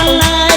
La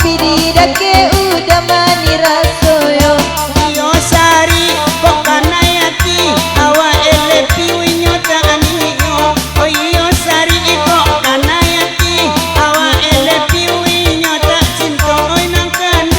pirirake udah mani rasoyo. Yo sari kok kanayati awa elepi winyota aniyo. Oh yo sari kok kanayati awa elepi winyota cintoy nang kanay.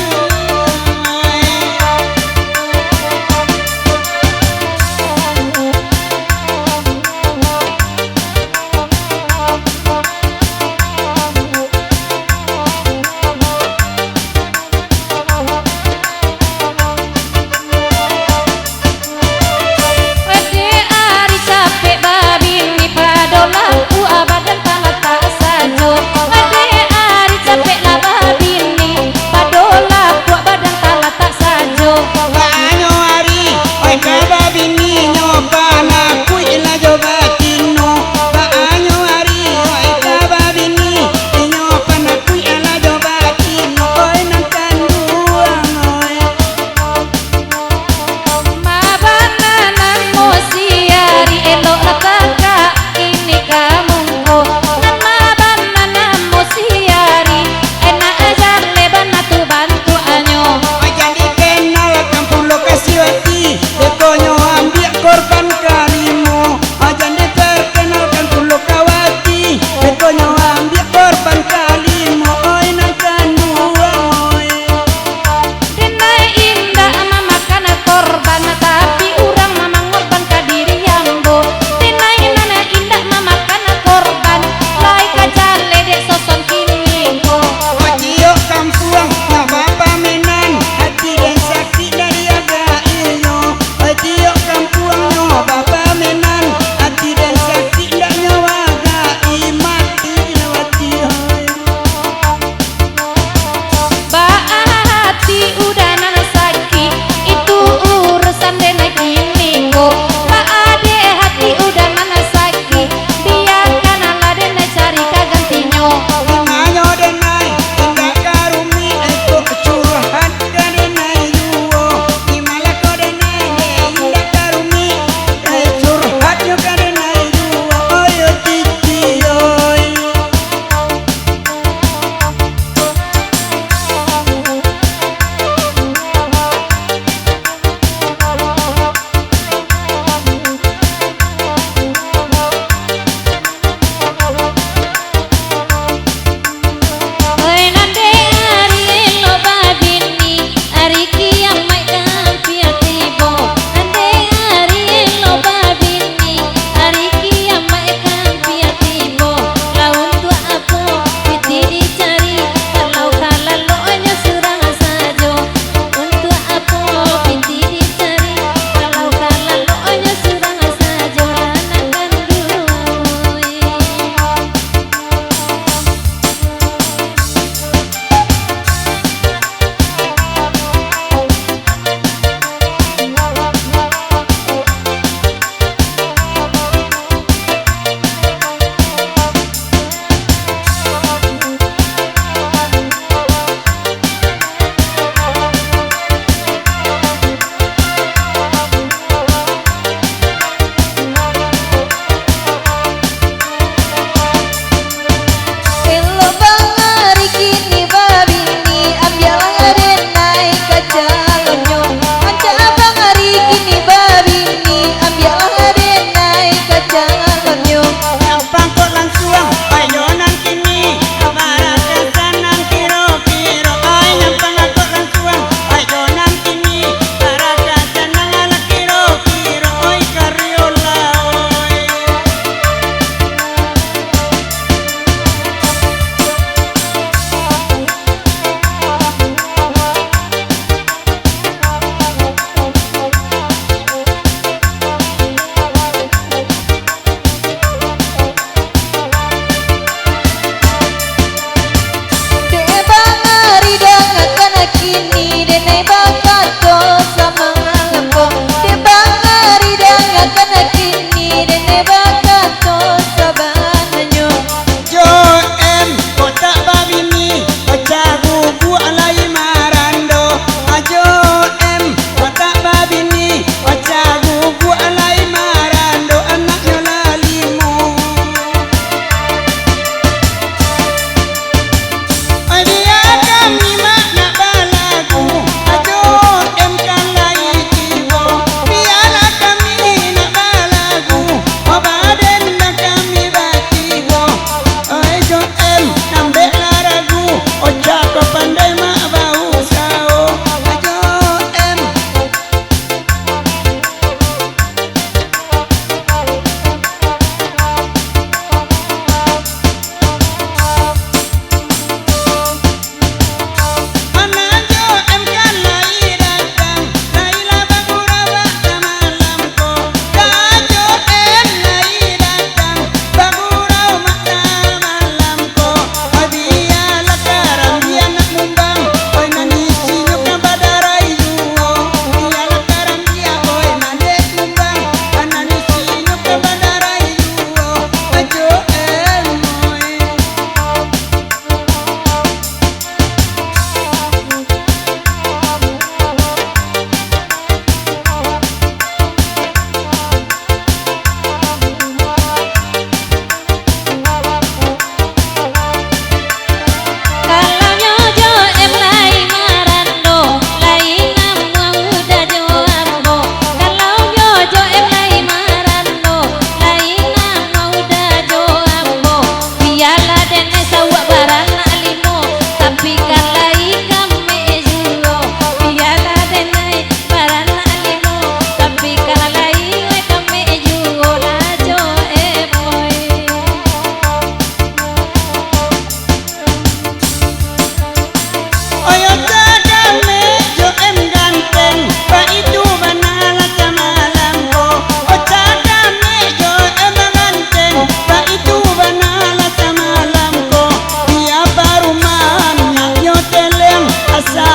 Oyo tagame yo em ganteng ba itu banala samalam ko. O tagame yo em ganteng ba itu banala samalam ko. Dia baru mana yo teleng asa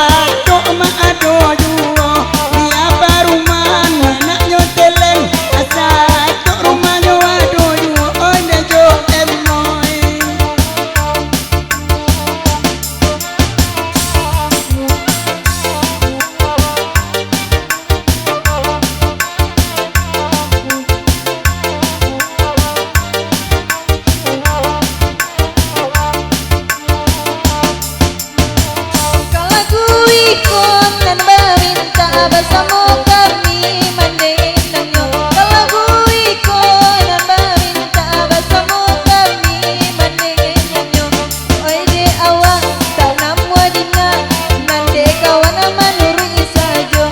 to ma ado juo. Dia baru mana yo teleng asa to rumah yo ado juo. Onde yo em noi. Kalau gue ikut dan meminta bersama kami mendengannya. Kalau gue ikut dan meminta bersama kami mendengannya. Oi de awak tak nama dina, nande kawan manuri saja.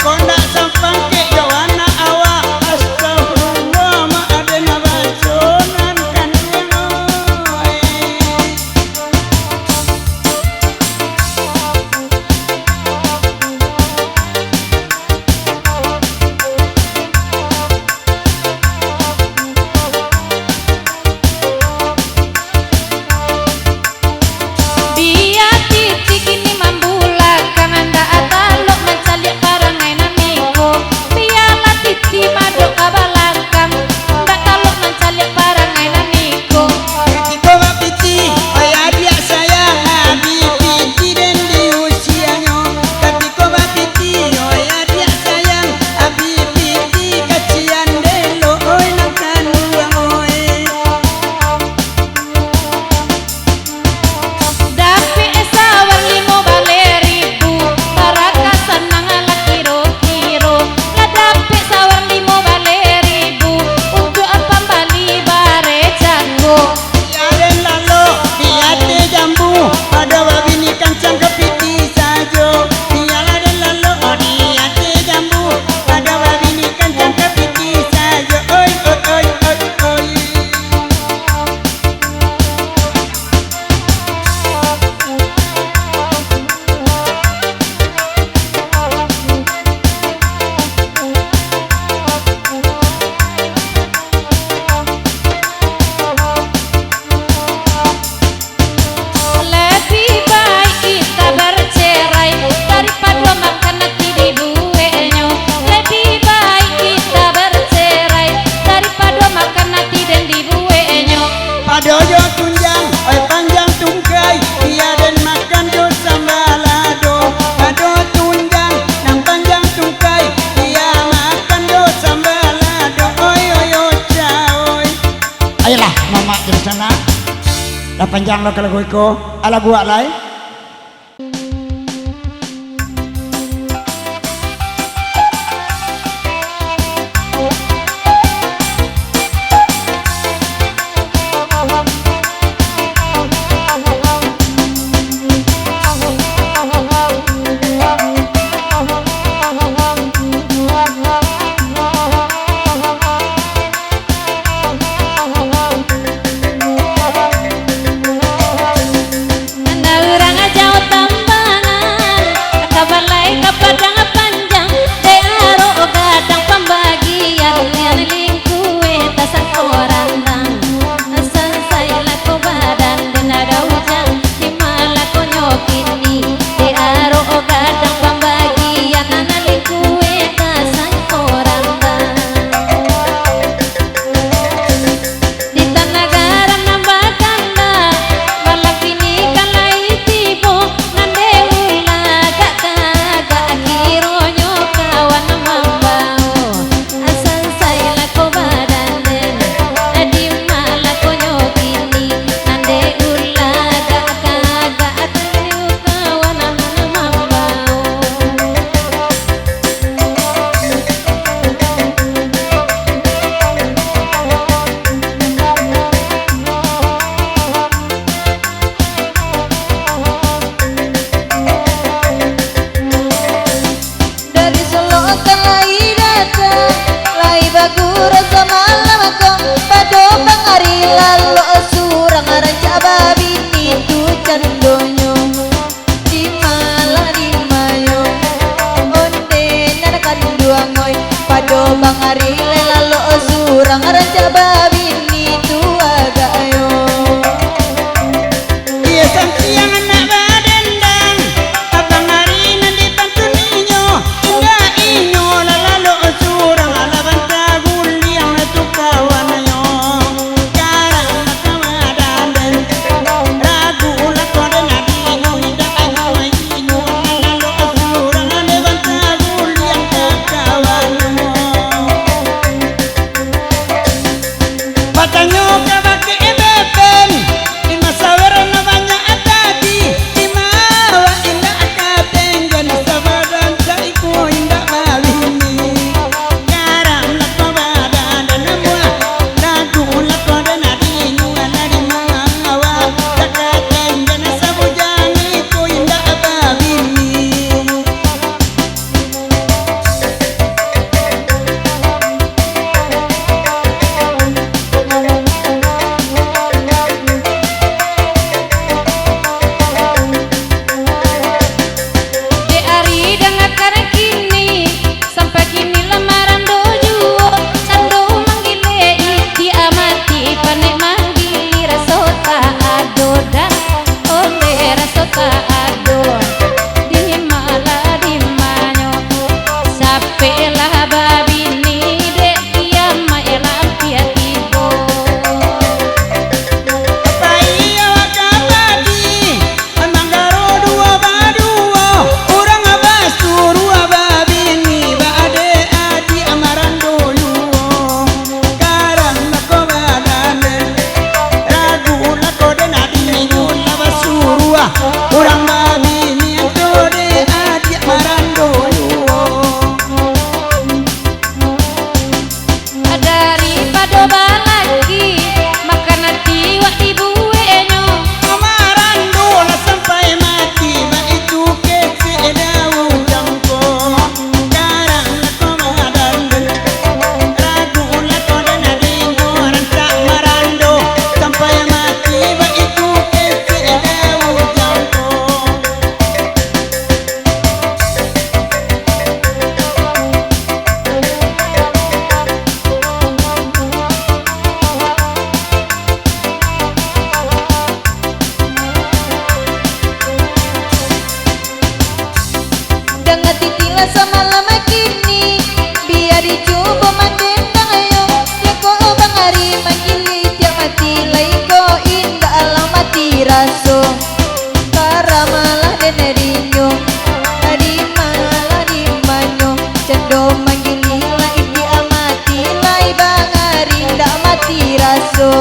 Kondak sampang ke Joanna awak astagfirullah ma ada na baconan kan noi. Dia titik ini membulakan anda atalok mencalik barang enamiko. Biarlah titik madok kabalakam, ndak talok mencalik barang enamiko. Piti bawa piti, ayah dia sayang abi piti dan di usianya. Tapi bawa piti, ayah dia sayang abi piti kasihan delo oi nakan oi. Dapi sawar limo bale ribu, baraka senang ala kiro-kiro. Lah dapi sawar limo bale ribu, untuk apa bali bare jago. Yaren lalo biate jambu pada wabini kancang kepiti sajo. Biarlah dan lalo biate jambu pada wabini kancang kepiti sajo. Oi oi oi oi oi. Lebih baik kita bercerai daripada makan nanti di buenyo. Lebih baik kita bercerai daripada makan nanti dan di buenyo. Padoyo tunjang, oi panjang tungkai, dia dan makan do sambalado. Pado tunjang, nang panjang tungkai, dia makan do sambalado. Oi oi oi oi. Ayolah, mama di sana. Dah panjang lo kalau iko, ala buat lai. Lalu surang raja babi itu candonyo di mana bangari lalu surang raja babini tua gayo. Iya sampiang anak badendang abang hari nanti bantu ninyo enggak inyo lalu surang alaban tagul yang itu kawan yo karang nakamadan ragu lakon nadinyo indah ayo inyo lalu surang alaban tagul yang kawan mo patanyo kabake ebeben di masawer na banyak atati di mawa indah akatengan sabaran saiku indah mawini garam lako badan dan semua lagu lako dan adinyu di mawa akatengan sabujang itu indah mawini. De ari dengarkan kini sampai kini lamaran dojuo sando manggile iti amati panek manggili rasota ado dan oleh rasota ado di mala di manyo sampai lah babini dek kiama elam piatibo. Paiya wakabadi amangaro dua badua urang abasuru ababini baade adi amarando yuo karang lako badane ragu lako den adinyu abasuru urang babini antode adi amarando yuo. Daripada balaki makan hati wak ibu enyo Amarando na sampai mati ma itu kece daun jangko karang lako madan ragu lako dan adinyo ranta marando sampai mati ma itu kece daun jangko. Dengan titilah sama lama kini biar dicoba mandendang ayo ya ko bangari manggili tiap mati lai ko indah alam mati raso para malah denerinyo tadi malah di manyo cendo manggili lai iti amati lai bangari ndak mati raso.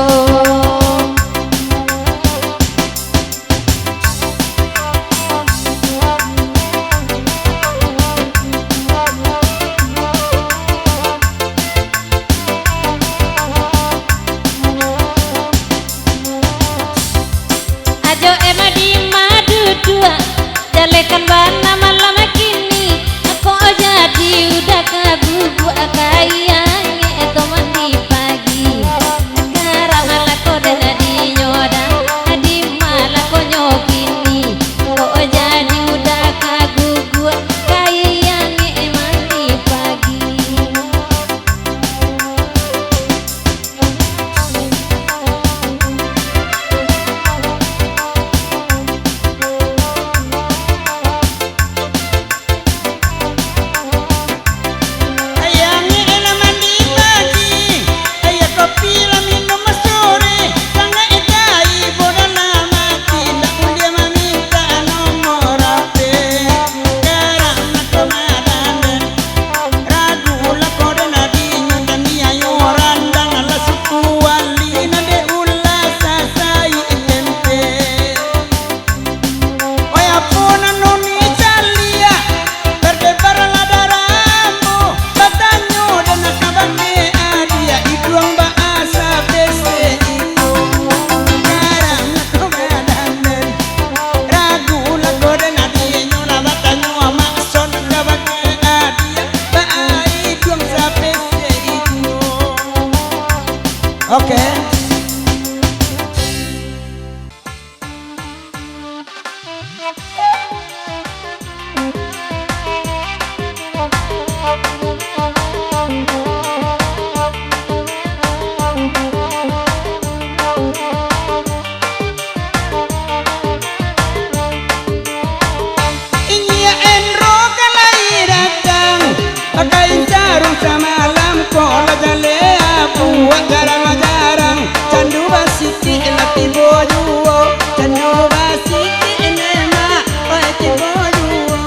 jarang-jarang candu basiti lati bojuo candu basiti nema oi ti bojuo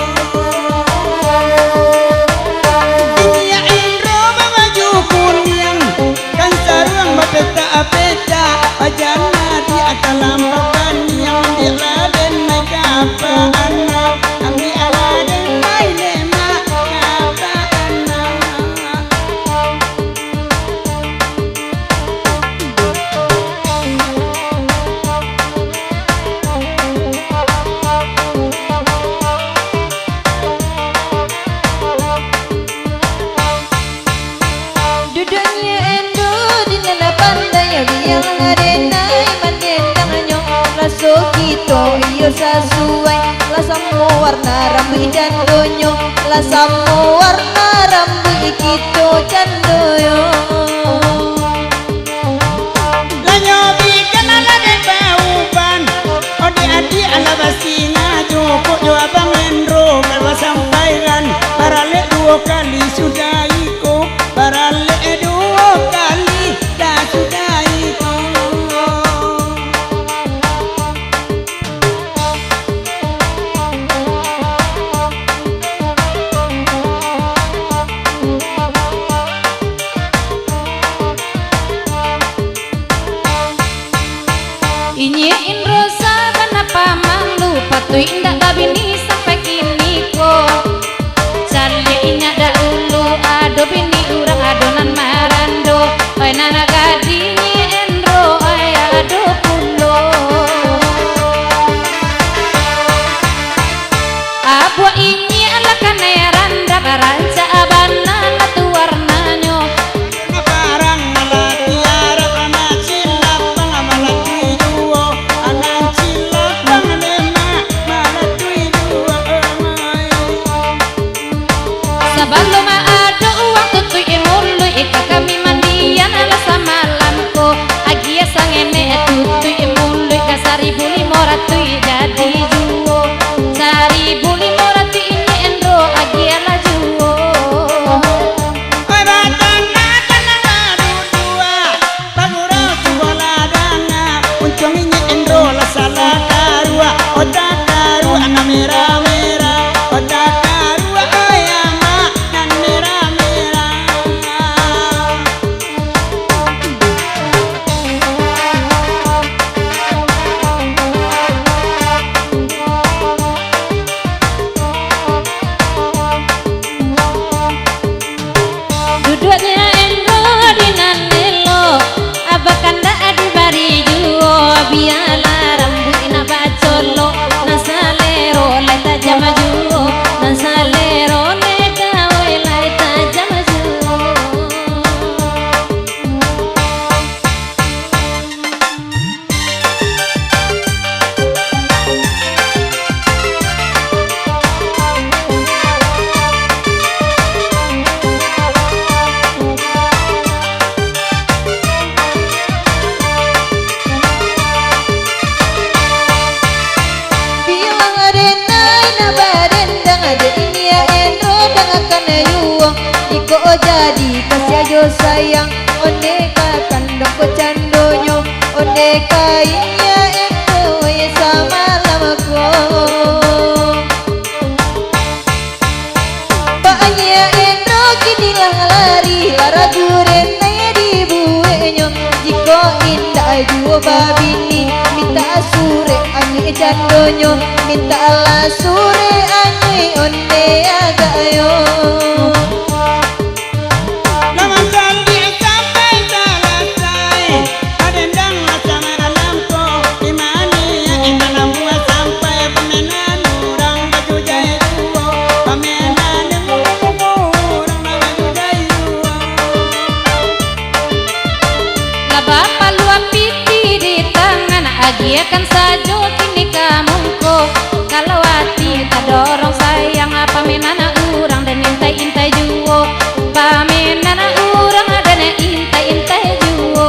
iya indro maju kuning kan sarang mapeta apeta ajana di akalam pakan yang di laden mai kapa anak kami aladen mai nema kapa anak. Duduknya endo di nana pandai biang adenai mandendangnya raso kito iyo sasuai lasamu warna rambut jandonya lasamu warna rambut kito jandoyo Lanyo bikin ala de bauban ode adi ala basina joko jo abang endro beba sampaikan parale 2 kali sudah ikut parale 2 kali dah sudah ikut. Inye Indrosa kenapa malu patuh indah babini sampai kini kok Cali inya dahulu ado bini urang adonan marando oi nana gadini Endro oi ado pulo Abua inye ala kaneran raja abana latu warnanyo Parang malatiara anak cilap bang malatui duo anak cilap bang nema malatui duo emai. Sabalo maado uang tutui imului ika kami mandian ala samalamko agia sangene tutui imului ka 1.500 jadi juo 1.500 ini Endro agia la juo Oi batana tanang ladu dua bagurau cubola dana uncong ini endro la salah karua otak karua na merah merah otak karua ayama nan merah merah. Duduknya Endro di nanelo abakanda adi bari juo biala rambut ina bacolo nasalero lai tajam juo nasalero leka oi lai tajam juo bilang adenai na badendang ada ini ya endro dengan kana yuang iko jadi kasih ajo sayang onde ka kandong ko candonyo onde ka inya endro ya sama lamako Paanya endro kini lang lari lara duren na di buenyo jiko indah juo babini minta sure anyi candonyo minta ala sure anyi onde agayo Laman candi sampai selesai adendang macam alamko imani ya indah buat sampai pemenan urang baju jaya duo pemenan urang baju jaya duo. La bapa luap piti di tangan agia kan sajo kini kamungko kalau hati tak dorong sayang apa menana urang dan intai-intai juo pamenana urang dan intai-intai juo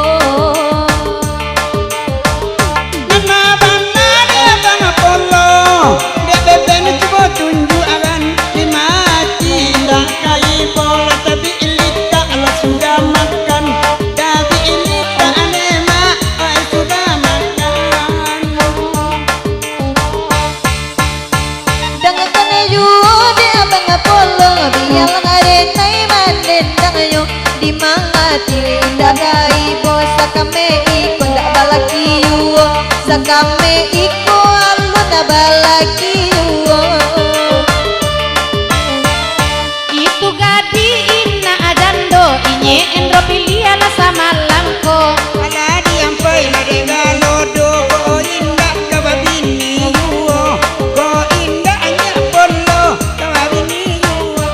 Nana bana dia bang polo dia beben coba tunjuk akan dimati ndak kai bola tapi ilita ala sudah makan tapi mati indah gaibo sakame iko ndak balakiyo sakame iko alu ndak balakiyo Itu gadi inna ajando inye endro pilihan sama langko Ala diampai na regalodo ko indah kababini yuo ko indah anya polo kababini yuo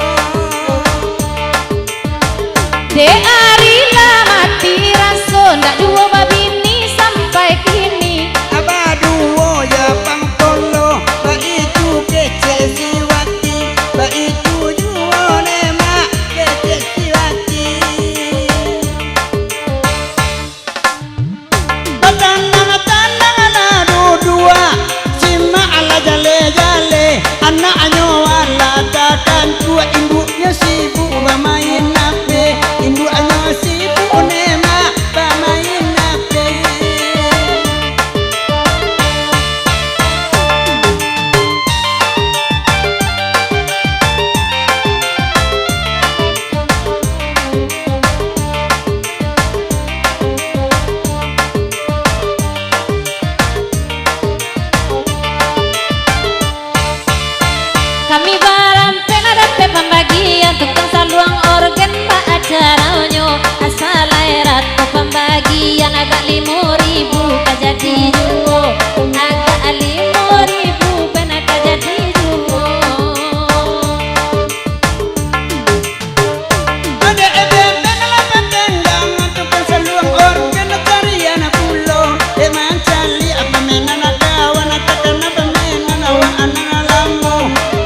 De arila mati raso ndak dua babini sampai kini abaduo ya pangkolo ba itu kece siwati ba itu juo nema kece siwati Tanang-tanang ala dua Sima ala jale-jale Anaknya ala takkan tua Induknya sibuk bermain nape Induknya sibuk nema bermain nape Kami barang penadape pembagian tukang saluang organ pak acaranya asal airat ke pembagian agak 5.000 kajadi juo agak 5.000 pena kajadi juo Ada ebeben lapan tendang Tukang saluang organ tarian pulo Eman cali apa menan kawan Takkan apa menan awan anak alamu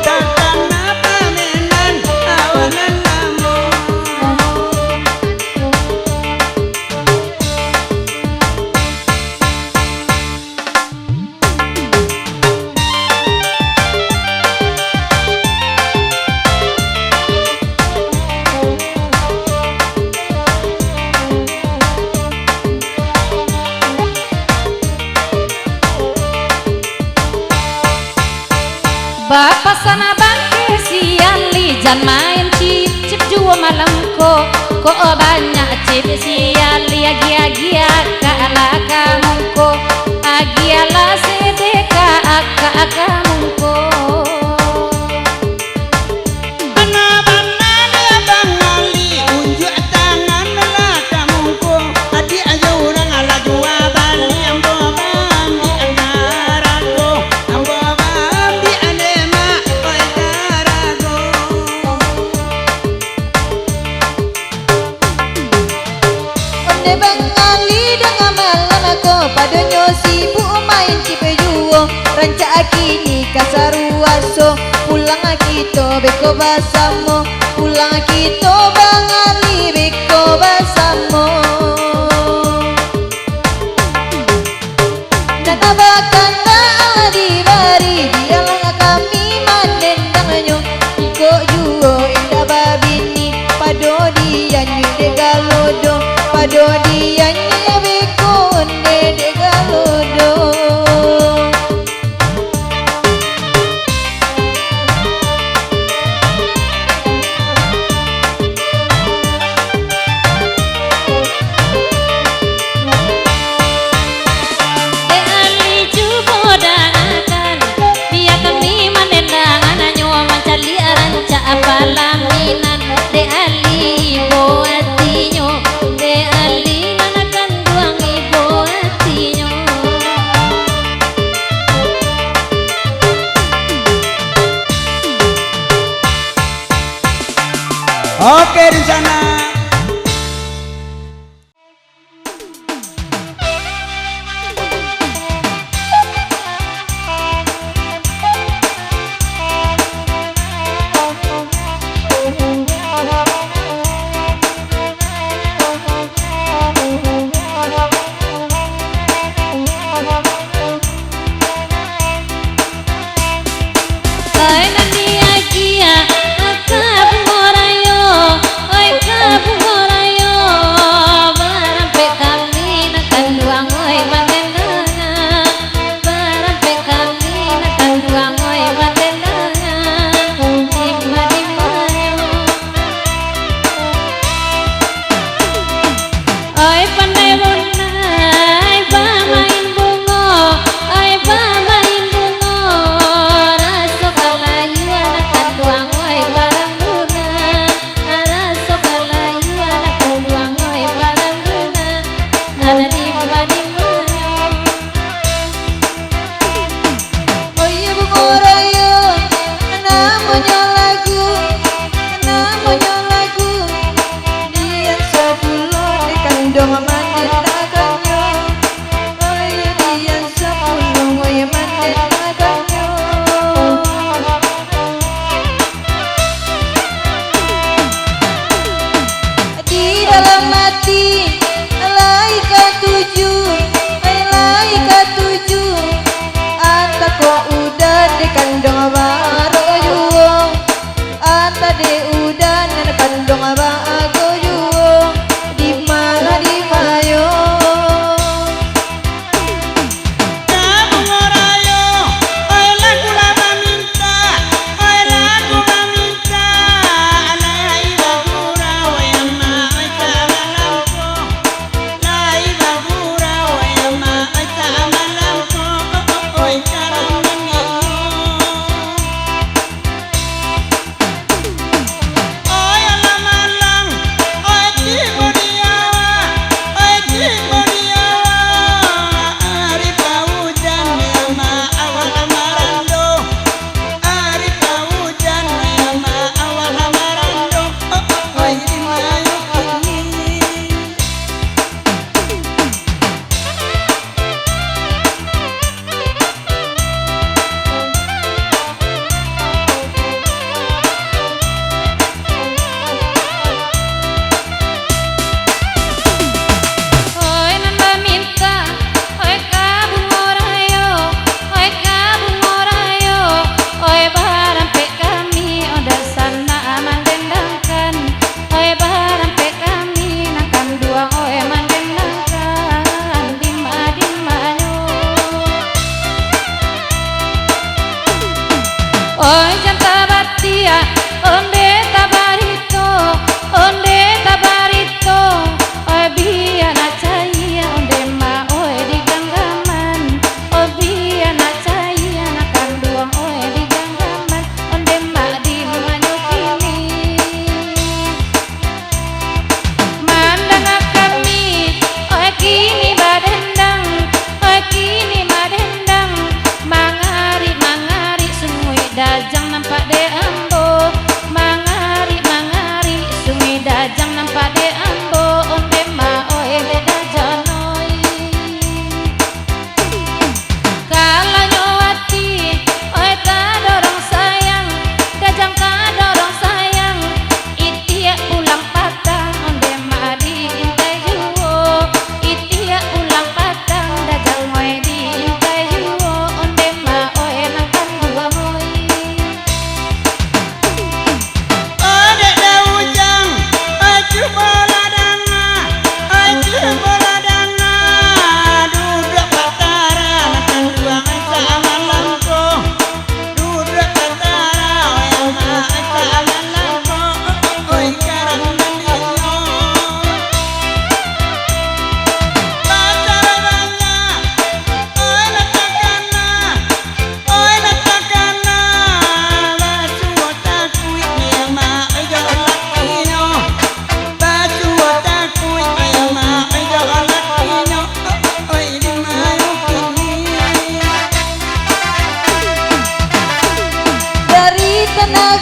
Takkan apa menan awan alamu Bapak sana bangke siali jan main cip juo malam ko banyak cip siali agi ala kamu ko agi ala sedeka kamu ko Bana-bana dia bangali Unjuk tangan lah kamuku Adik aja orang ala dua bali Ambo bambi antaraku Ambo bambi anema antaraku onde bangali dengan malam aku padonyo sibuk main cipe juo rancak kini kasaruaso pulang kita beko basamo pulang kita bangali beko basamo dan abakan tak dibari dialah kami mandendangnya iko juo indah babini pado dia nyude galodo pado dia beko onde de galodo de ali jubo dangakan biar kami mandendangan nyawa mancali ranca apalaminan de ali ibo atinyo de ali nanakan duang ibo atinyo Oke di sana Oi nanti agia akap morayo oi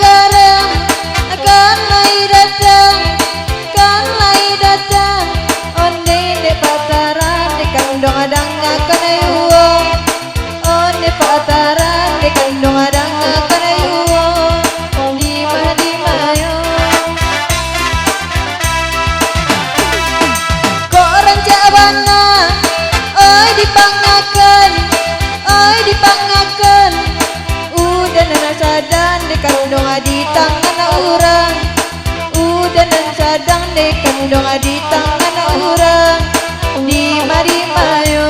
garam akan lai datang onde de pataran de kandung adang akan ayuong onde pataran de kandung adang akan ayuong di mayo kok rancak bana oi dipangakan udah nana sadang de kandung di tangan orang udah nana sadang de kandung di tangan orang di mayo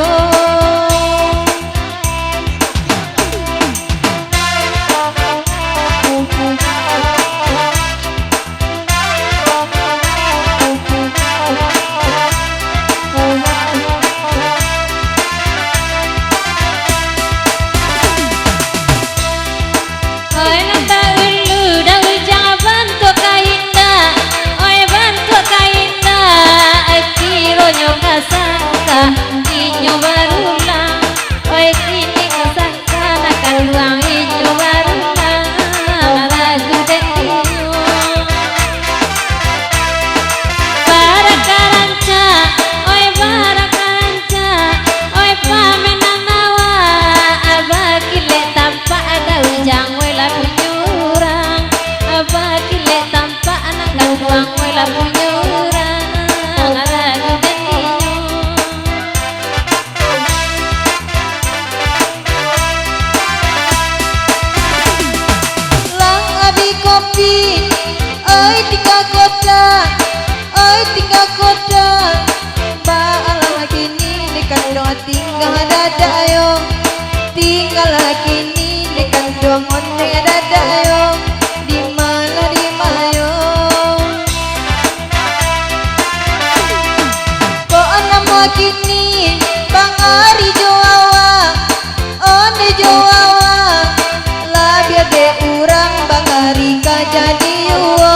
Oi nanta ulu daul jangan bantu kainda oi bantu kainda akiro nyoka sangka inyo barulang oi kini kasangka nakan luang inyo barulang ragu denyo barakaranca oi pamenang nawa abakile tampak ada ujang wela punyurang abakile tampak anak gawang wela punyurang ragu denyo lang abi kopi oi tinggal kota baalah kini di kandung tinggal dadayo tinggal kini di kandung onde dadayo di mayo kok nama kini bang ari joawa onde joawa labia de urang bang ari ka jadi yuo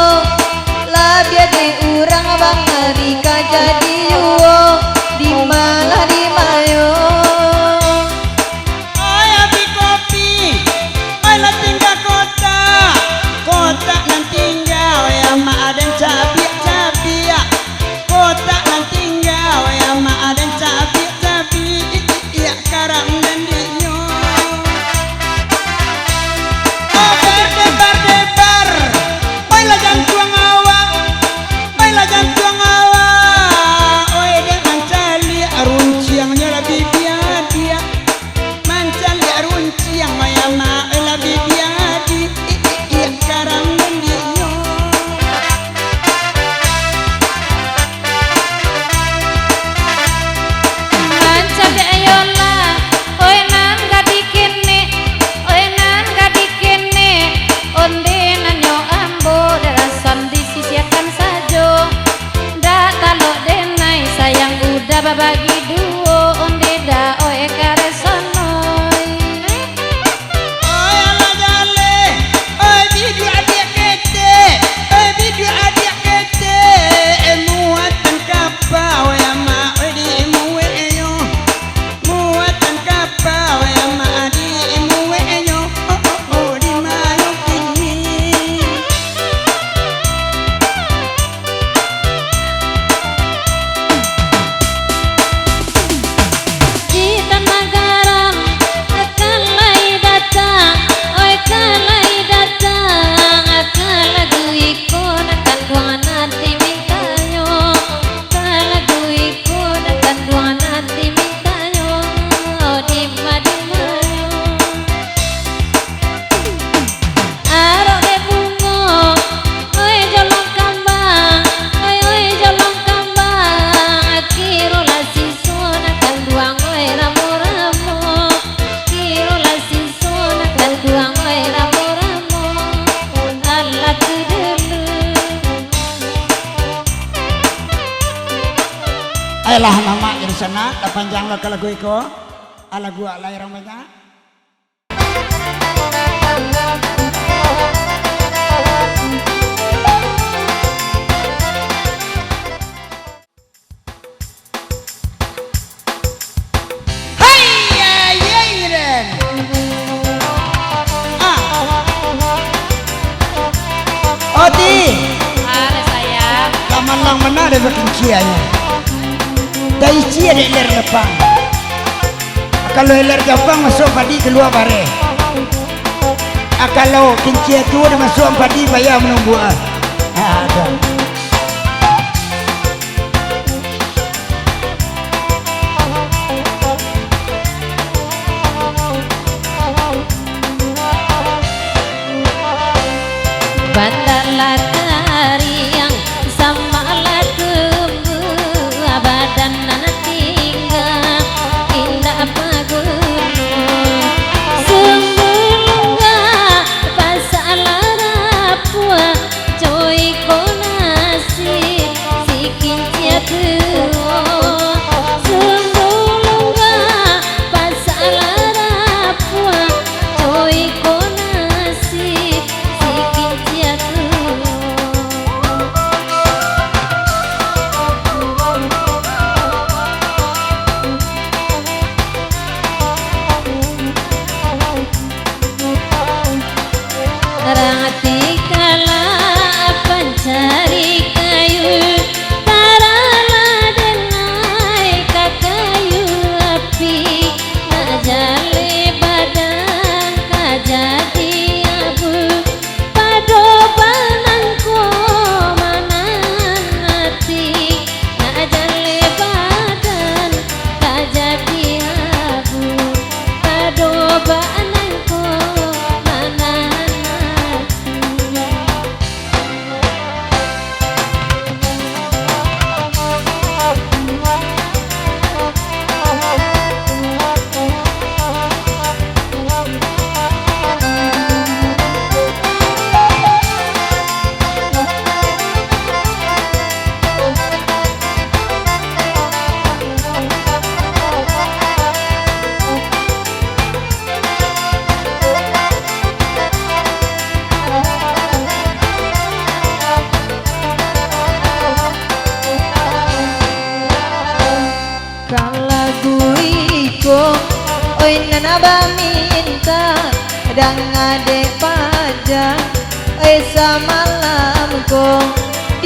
labia de urang bang ari ka jadi yuo di mayo Oi abi kopi, oi la tinggal kota nan tinggal ya ma aden cabia kota nan tinggal ya ma aden cabia iya karam dan dinyo. Oh berdebar, oi la jantuang awa, oi dengan cali arunciangnya lebih dia mancal ya runciang maya ma lebih dia iya karam dan dinyo. manca de ayola oi nan gadikene onde nanyo ambo darasan disisiakan sajo da talo denai sayang udah babagi duo onde da oe karesonoi Oi ala jale, oi bidu adik kete, muatan kapau ya ma di muenyo, muatan kapau ya ma di muenyo, oh di mayo kini. di tanah garam akan lai datang oi kalai datang akan lagu ikon akan duangan hati mintanyo kalagu ikon akan duangan hati mintanyo di mayo aro de bungo oi jolong kambang akiro la sison akan duang oi ramo kiro la sison akan duang oi ramo Allah kudelu Ayolah mama di sana, panjang lo lagu iko, lagu alai ramenya. Oti Ada sayang. kamalang mana ada kekinciannya dari cia di ler depan kalau ler depan masuk padi keluar bare kalau kincia tu ada masuk padi bayar menunggu ada Bandala kariang sama la kembu badan nana tinggal indah pagunung sembulunga pasala rapua joy konasi sikin ciatu sembulunga pasala rapua joy konasi sikin ciatu Rati kala pencari kayu tarala denai kakayu api nak jale badan kajadi abu pado banangko manan hati nak jale badan kajadi abu pado banangko manan Kala guiko oi nanaba minta kadang ade pada oi samalamko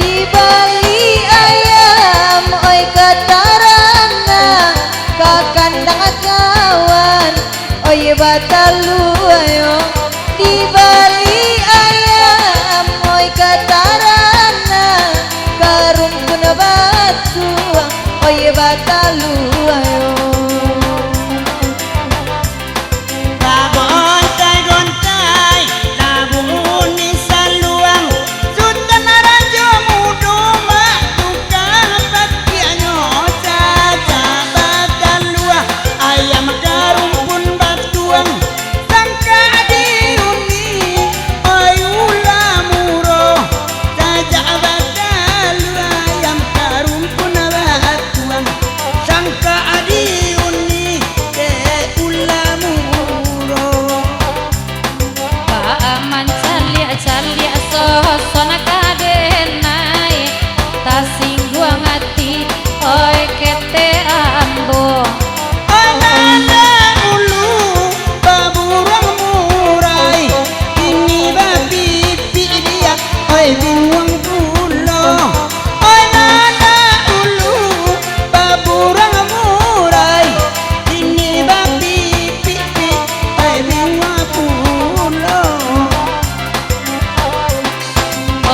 di bali ayam oi katarana kakandang kawan oi batalu ayo di bali ayam oi katarana karumpun batu oi batalu ayo gontai labu ni saluang sudah narajo mudo mak tukang pakianyo saja bakal luah ayam karumpun batuang sangka diuni oi ulamuro saja bakal ayam karumpun batuang sangka diuni ulamuro Paaman calia sosona kadenai tasingguang hati oi kete ambo Ananda ulu baburang murai ini babi dia oi bingung pulo Ananda ulu baburang murai ini babi oi bingung pulo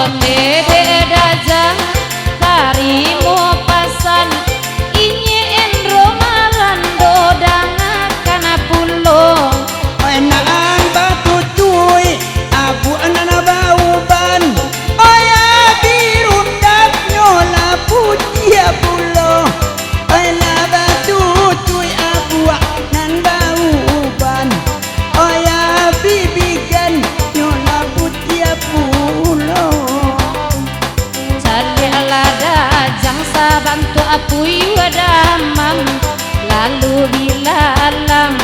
Onde de dajang karimo pasan inye enro malando dangakan pulo Enaan batu cuy abu anana bauban Oya biru dak nyola putia pulo Oya batu cuy abu nan bauban Oya bibigan nyola putia pulo cari ala dajang sabantu apui wadamam lalu bilalang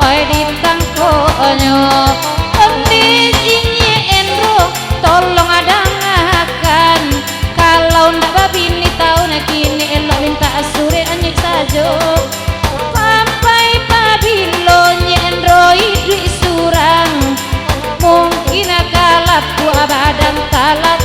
oi ditangkonyo onde inye enro tolong adangakan kalau ndak babini tahu nak kini elo minta asure anyik sajo sampai pabilo nyendro idri surang mungkin akalap ku abadan talat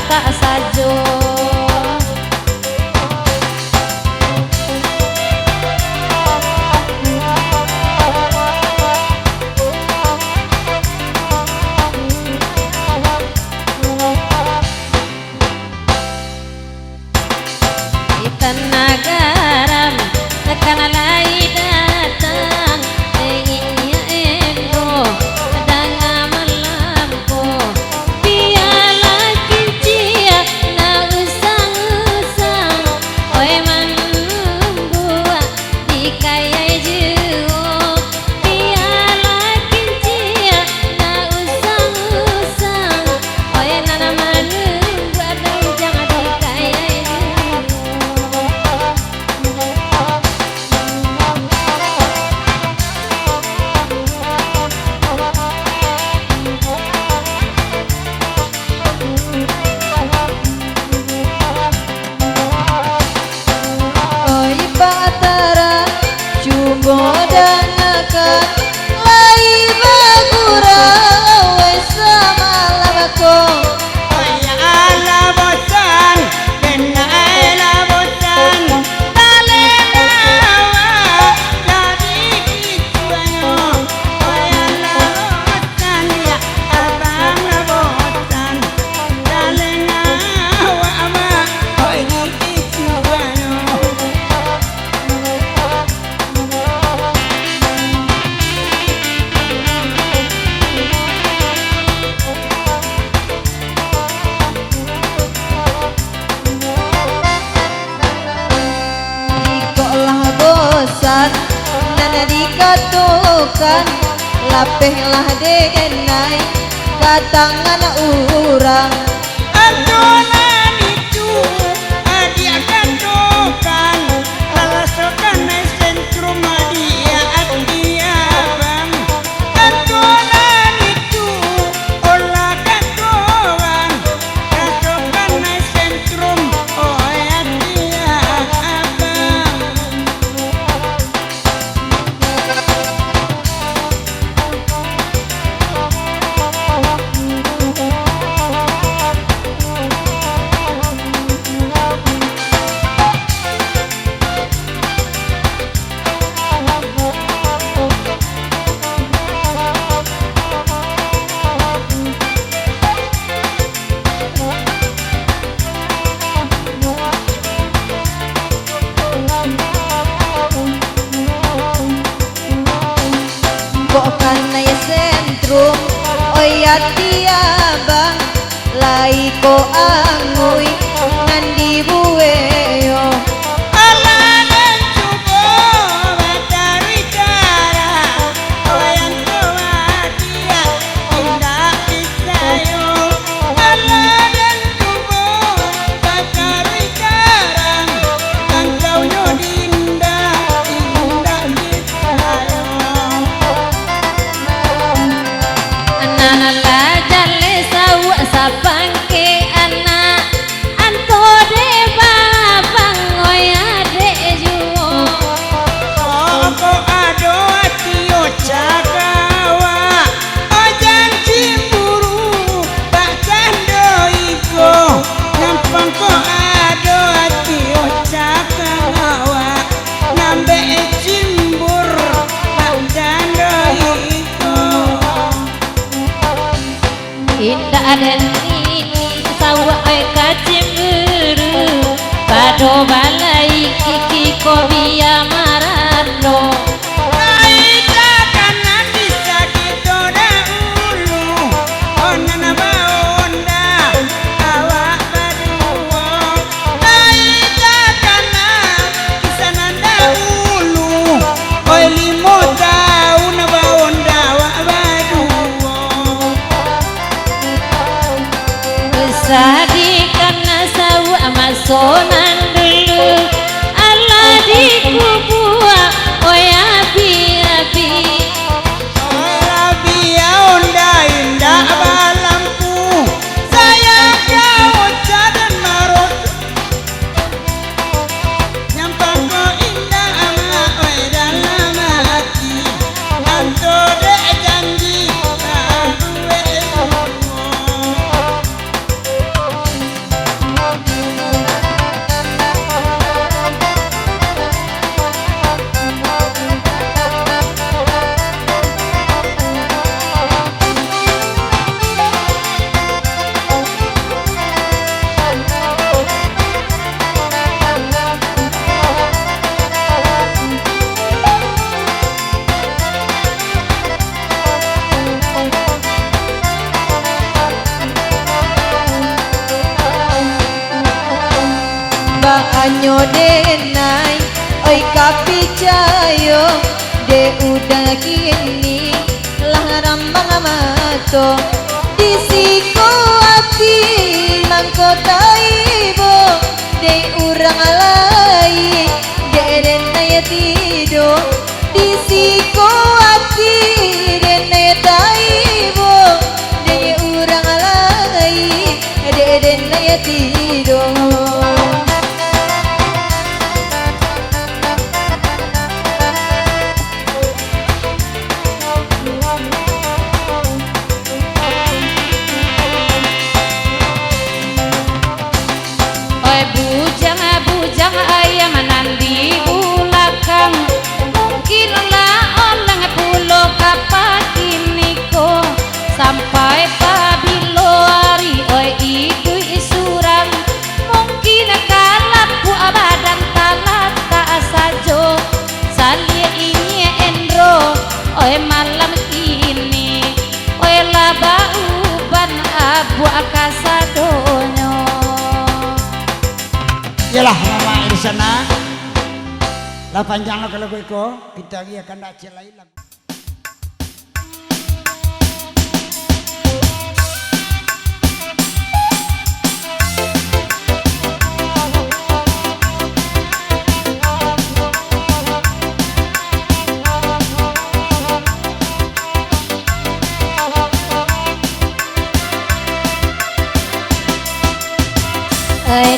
urang wes semalam aku Oh ya Allah bosan, benar bosan. Talenawa jadi gitu ayo. Oh ya Allah bosan ya abang bosan. Talenawa ama oh gitu ayo. Dikolah bosan nana dikatukan lapehlah denai katangan urang Aturan itu dia kandungkan alasokan sentrum dia bang. Aturan itu olah kandungan alasokan sentrum oh ya dia abang. bukan ya sentrum oh ya tiabang lai ko angui nandi bueyo Alanan subo batari cara Oyang tua dia indah pisayo Alanan subo batari cara Engkau nyodinda indah pisayo Anak lajale sawa sapangke anak anto de babang oya de juo Oko ado atio cakawa Ojan cimburu tak cando iko Nampang ko ado atio cakawa Nambe cimbur tak cando iko indah dan ini sawa kacemburu pado balai kiki ko biya marando Aida kana bisa gitu dahulu Onana baonda awak berdua Aida kana kisana dahulu Oi 5 tahun baonda awak berdua Sadi karena sawa masonan dulu Allah dikubua oya api-api Rabia onda indah balamku Sayang kau dan marut Nyampang ko indah ama oi dalam hati Anto de janji taruwe anyo denai oi kapicayo de udah kini lah rambang amato disiko ati mangko taibo de urang alai de denai tido disiko ati denai taibo de urang alai de denai tido apabila hari oi itu isuran mungkin kalap ku abadan talat tak sajo salia ini endro oi malam kini oi laba uban abu akasa donyo. Yalah mama di sana. Lah panjang lo kalau gue kita akan nak celai lagu.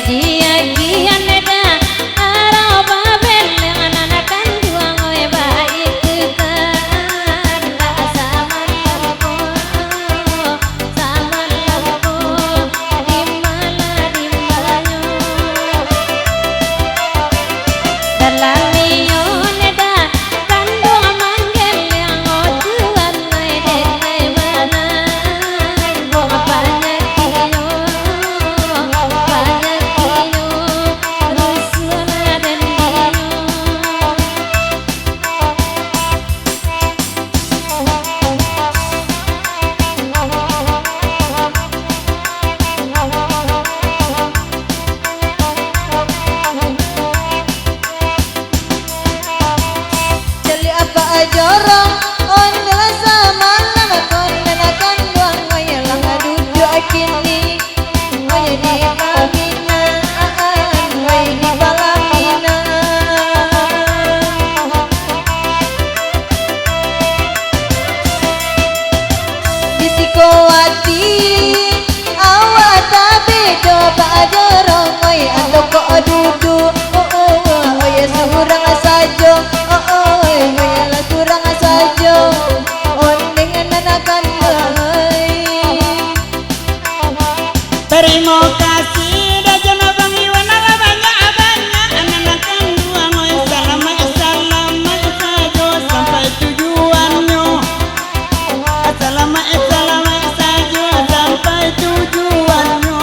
Dia kian neda araba belle ananakan dua ngoe baik kan tak sama lampu di mana dalam mio neda kan dua manggel yang otuan ngoe dek mana gua banyak kilo Jali apa ajorong on dela sama nama kon menakan duang ngoye lang duduk kini ngoye di kabina ngoye di balamina di sikowati awak tapi coba ajorong ngoye atau kok duduk ngoye surang saja ngoye surang saja on dengan anakan Terima kasih dah jama Bang Iwan ala banyak ananakan dua ngoy selamat saja sampai tujuannya. Selamat saja sampai tujuannya.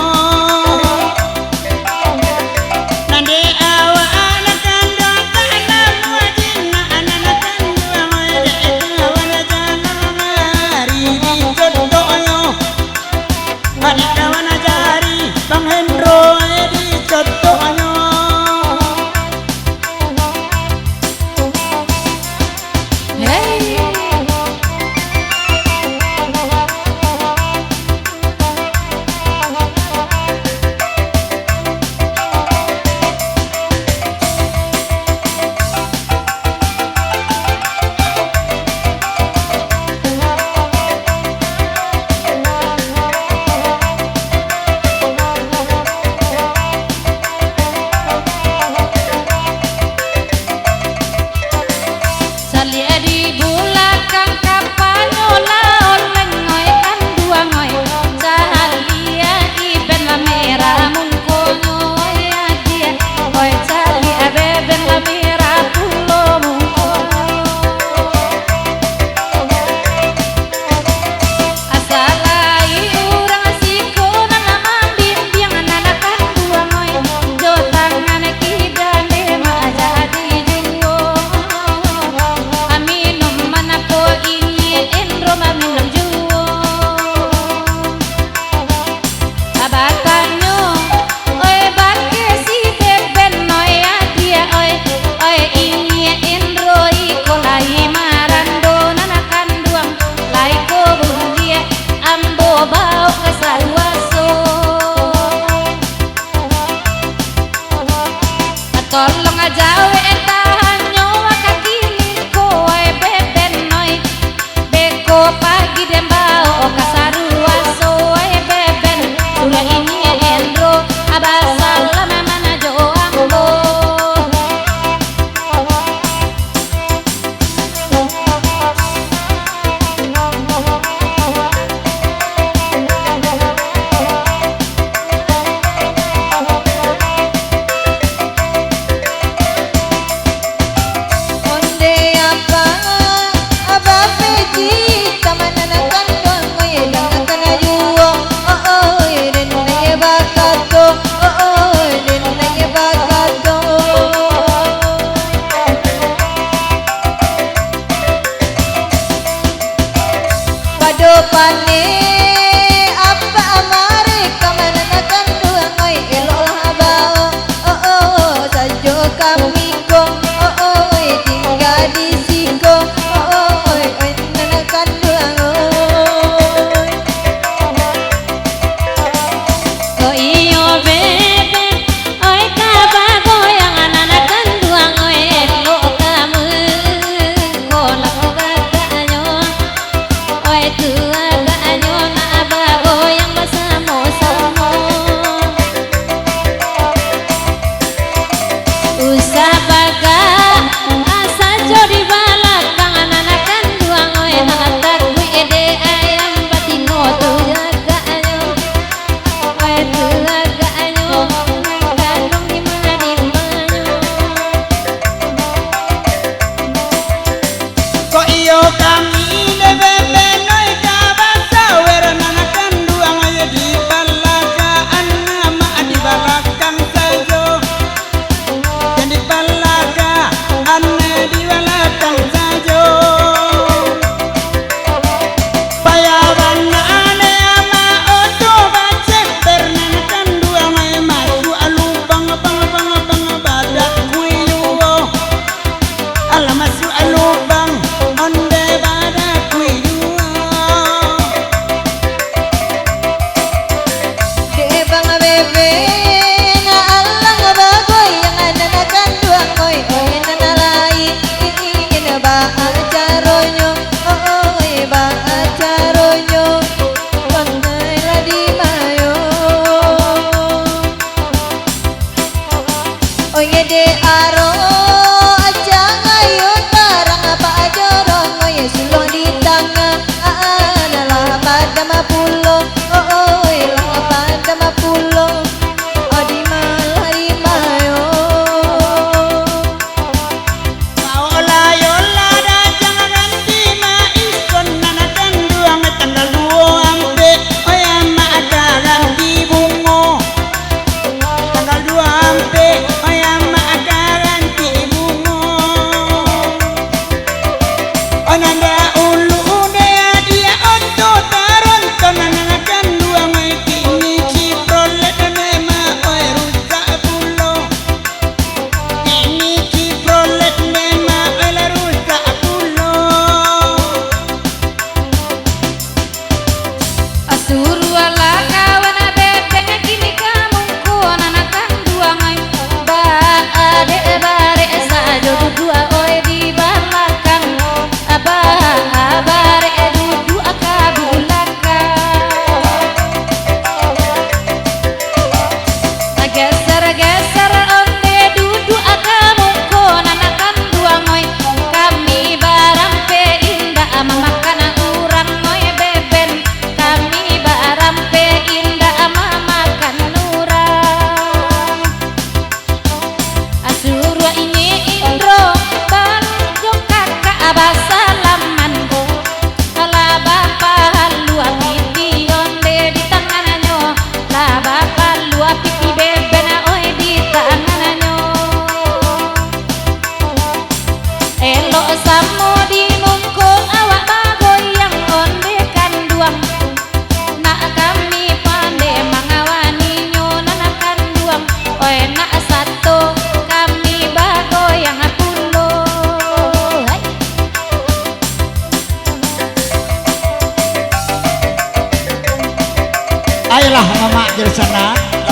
Nanti awak anakan dua kanan wajina ananakan dua ngoy dek kawan jangan mari dijodohnya. Adik kawan ajari Bang Hendro di contohnya. Hey. Salia di bulakang kapalnya oleng ngoy kan dua ngoy salia iben la merah mungkonyo ya dia ngoy salia beben la merah pulo mungkonyo asalai urang siko nama bimbing ananakan dua ngoy do tangan kidane ma jadi jungo aminum mana po ini endro maminam juo abatanyo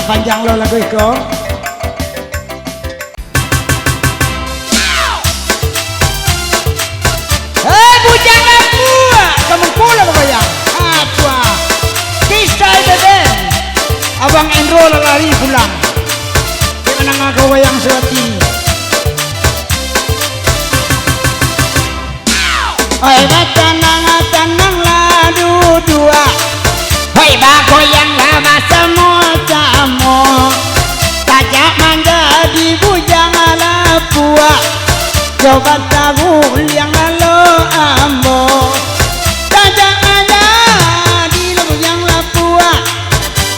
panjang lo lagu iko. Hei bujang gua, kamu pulang bayang. Apa? Kisah beden. Abang Endro lari pulang. Di mana ngaku wayang sewati. Oi tanang ladu dua. Hoi bagoyang lama semua camu. Tajak menjadi bujang lapua. Coba tahu yang lalu ambo. Tajak ada di bujang lapua.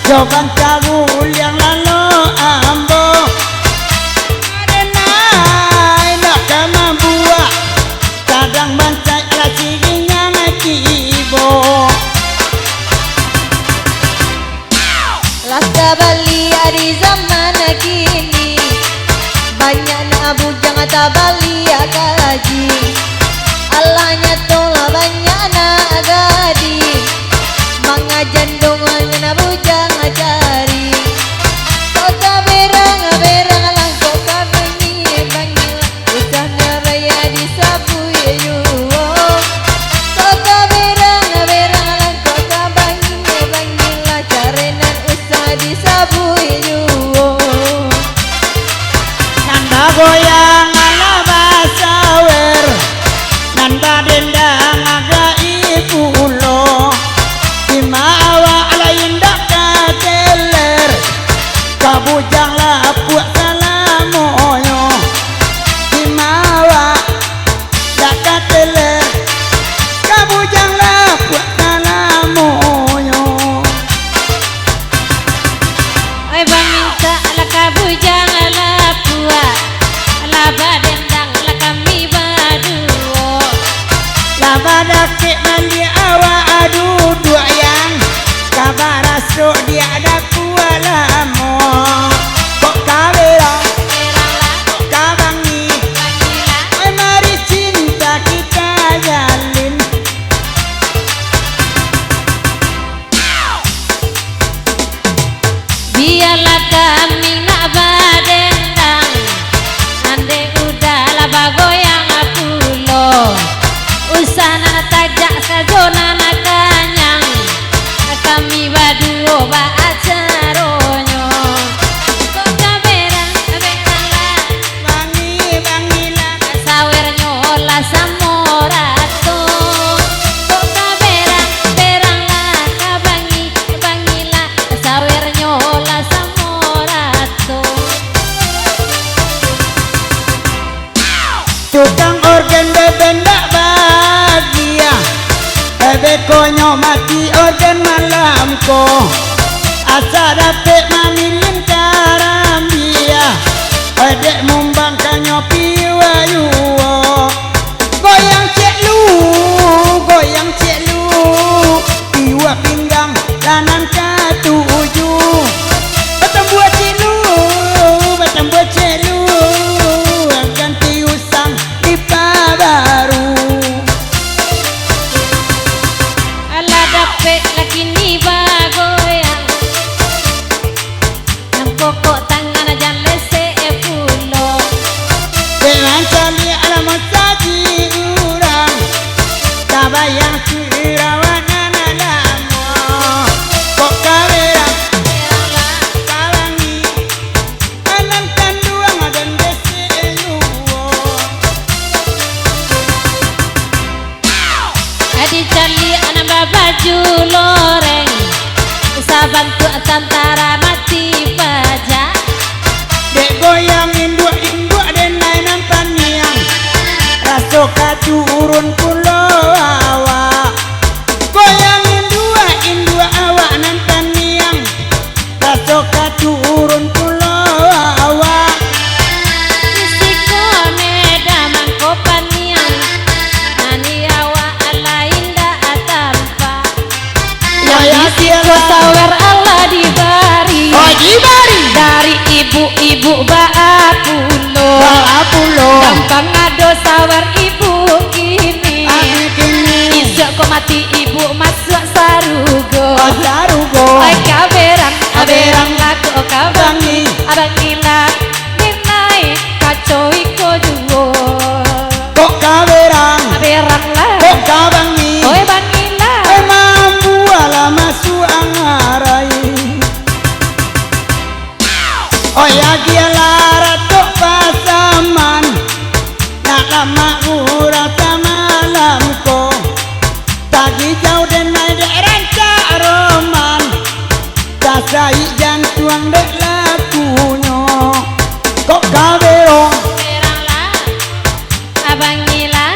Coba tahu yang lalu ambo. Adenai nak kama buah. Kadang bancai ala cigingan kibo. Lasta balia di zaman kini, banyak na bujang tabalia kaji. Allahnya tola banyak na gadi, mangajan dongan na bujang cari. Kota berang lang kota bangi usah raya di sabu yu. Kota berang lang kota bangi lah carenan usah di sabu yu. Nanda goyang ala basawer. Nanda dendang aga ipulo. Imawa ala indak kateler. Kabujang lapuk salamoyo. Imawa dak kateler. Kabujang lapuk salamoyo. Oi baminta ala kabujang ala pua. Ala badendang ala kami baduo. Labadake mandi awa adu dua yang kabaraso dia ada kualamo. Kok kawera Beranglah kok kabangi. panggila. Oi mari cinta kita jalin. Biarlah kami nak badendang. Ande udah lah bagoyang pulo. Usana tajak sajona nak kanyang. Kami baduo ba acaronyo. Kok berang lah Bangi bangilah sawernyo lah samorato. Kok berang lah kabangi lah sawernyo lah samorato. tukang organ bebendak bahagia. Ebe konyo mati organ malamko. Asa dapet mamilin karambia. Edek mumbang kanyo piwayuo. Goyang cek lu piwa pinggang lanan katuju. Batang buat cek lu ganti usang pipa baru. Ala dapet laki ni bagoyang. Yang pokok tangan ajan lese pulo. Dengan cali alamat saji urang. Kabayang sirawanan alamo. Kok kawera Beranglah kawangi. Anan kanduang dan desi eluo. adi cali anak baju loreng. Sabantu tantara mati pajak. Dek goyang induk dan nainan paniang. Raso kaju urun pulo awa. Goyang induk awak nan paniang. Raso kaju urun pulo awa. Sikone daman kopanian. Nani awa ala indah tanpa. Yang disiko sawer ala dibari. Oh dibari Dari ibu-ibu baapulo. Gampang ngado sawer ibu kini. Abi kini Iso ko mati ibu masuk sarugo. Sarugo Ay kaberang, kaberang laku bangila dinai kacau iko juo kok kawerang berang lah kok kabangi oi bangila mampu ala masu angarai oyagi ala ratok pasaman nak lama urang samalam ko tagi jauh denai daerah roman tasai jantuang dek lakunyo kok kawerong berang lah abangila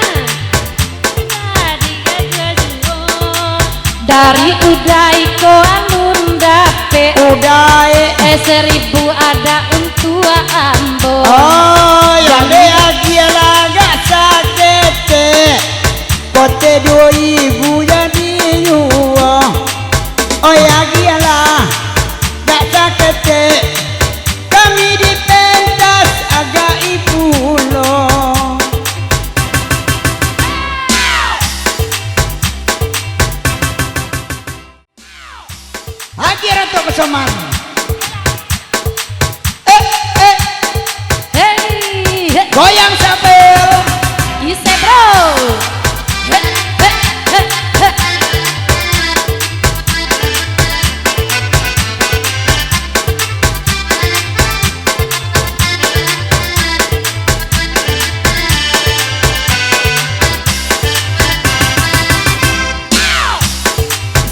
dari udai ko alun dape udai seribu ada untuk ambo oh ya de agia laga sakete kote 2000 jadi nyuwa oh ya agia lah gak sakete kami di pentas agak ipulo akhirnya tuh kesoman hey goyang sambil ise bro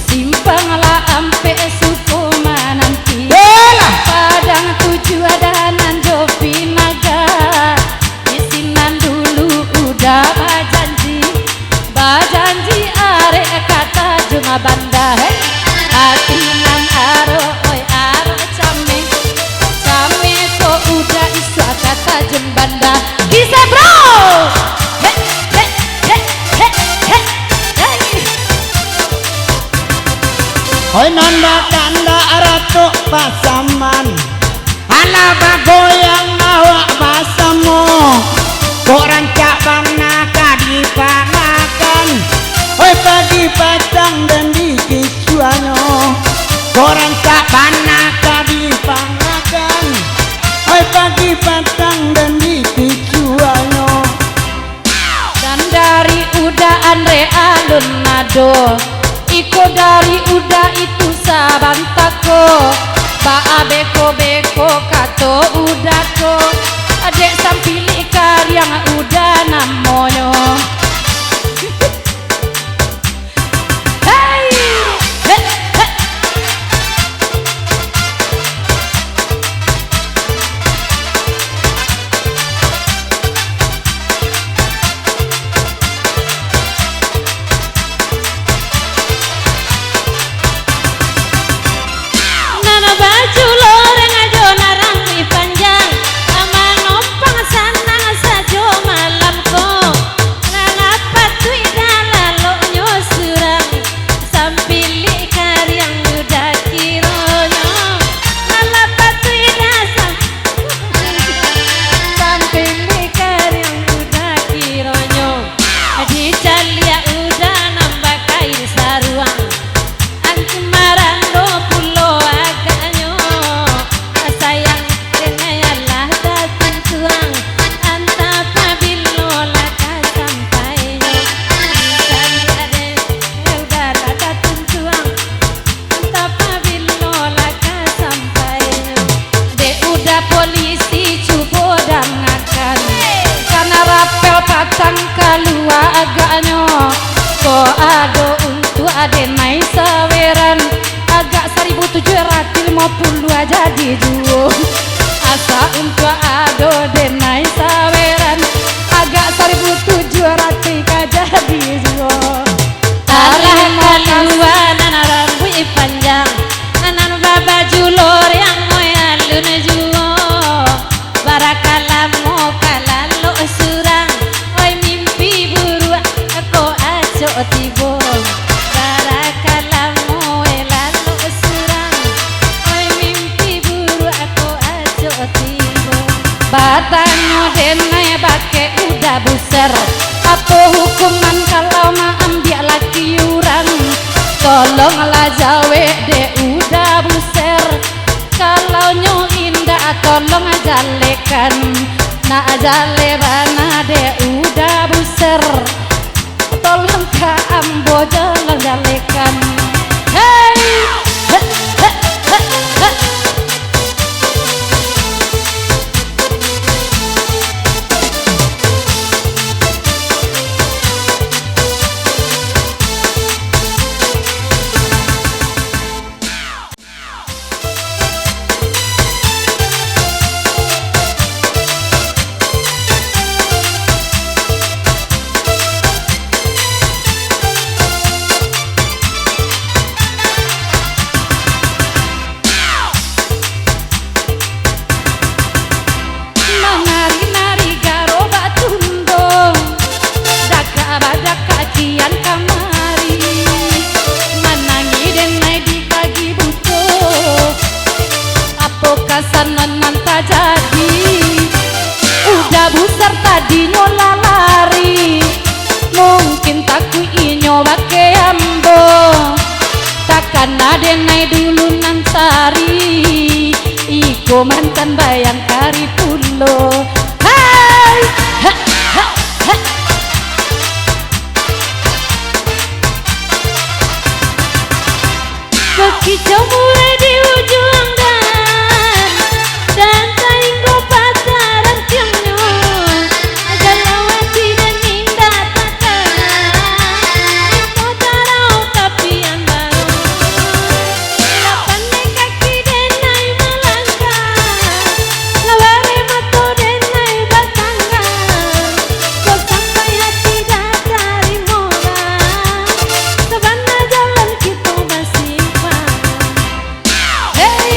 simpanglah ampe suku mananti Yelah. padang tujuh adanan jopi naga isinan dulu udah bajanji arek kata cuma banda hati nang aro oi aro came ko udah isu kata jem banda kisah bro he he he he he he Hoi nanda kanda arato pasaman ala bagoyang awak basamo kok rancak bana kadipanakan hoi pagi patang dan di kisuano kok rancak bana kadipanakan hoi pagi patang dan di kisuano dan dari udah andre alun nado iko dari udah itu sabantako ba beko kato udah ko adek sampili karyang udah namonyo hey hey hey nana baju loreng ajo narang panjang ama nopang sanang sajo malam ko nana patu idala lo surang sampili karyang udah kironyo nana patu idasa sampili karyang udah kironyo di calia udah nambah kair saruang antum marando pulo agaknyo sayang dengayalah datang tuang anta pabilo laka sampai cari udah datang tuang anta pabilo laka sampai de udah polisi cubo dan ngakan karena rapel patang kalua agaknyo ko ado untuk adenai saweran agak 1750 jadi juo asa untuk ado denai saweran agak 1700 jadi juo arah kalua nana rambut panjang nanan baba julor yang moyalun juo barakalamu kalalo surang oi mimpi buru aku aco tibo barakalamu elalo surang oi mimpi buru aku aco tibo batanyo denai bake udah buser apa hukuman kalau ma ambil laki urang tolonglah jawe de udah buser kalau nyo indah tolong jalekan nak jale bana de udah buser tolong ka ambo jalan jalekan hey he, he, he, he. Jadi udah besar tadi nyola lari mungkin taku inyo bake ambo takkan ada naik dulu nansari iko mantan bayang kari pulo hai ha, ha, ha. Bekicau mulai di ujung dan tainggo pasaran tiangnya jalawati dan indah takkan motarau tapi yang baru lapan kaki dan naik melangkah laware mato dan naik batangga kau sampai hati dari mola sabana jalan kita masih hey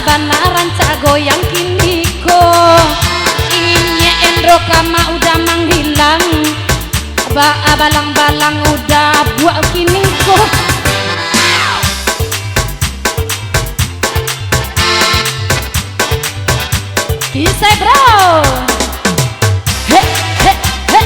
banaran cagoyang kiniko inye endro kama udah menghilang balang-balang udah buat kiniko kisah bro he he he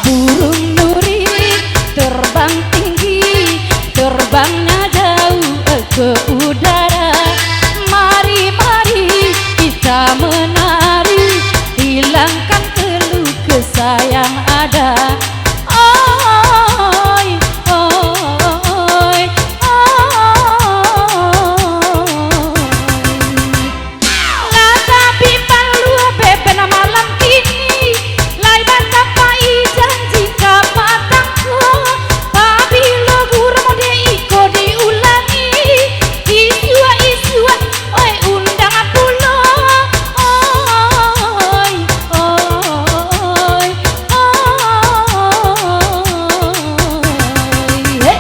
burung nuri terbang tinggi terbangnya jauh ke udara mari-mari kita menari hilangkan keluh kesah yang ada oi oi oi lah tapi palu beben malam kini lai bantap janji kapatangku pabilo guramo de iko diulangi isua oi undang pulo oi oi oi hey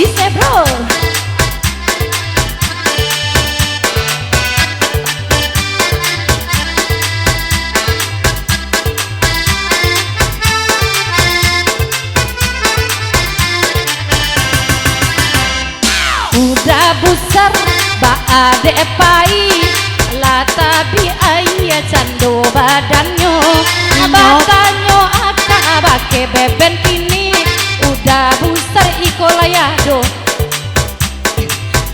ise bro udah besar ba ade pai la tapi ayah cando badannya badannya aka bake beben kini udah besar iko layado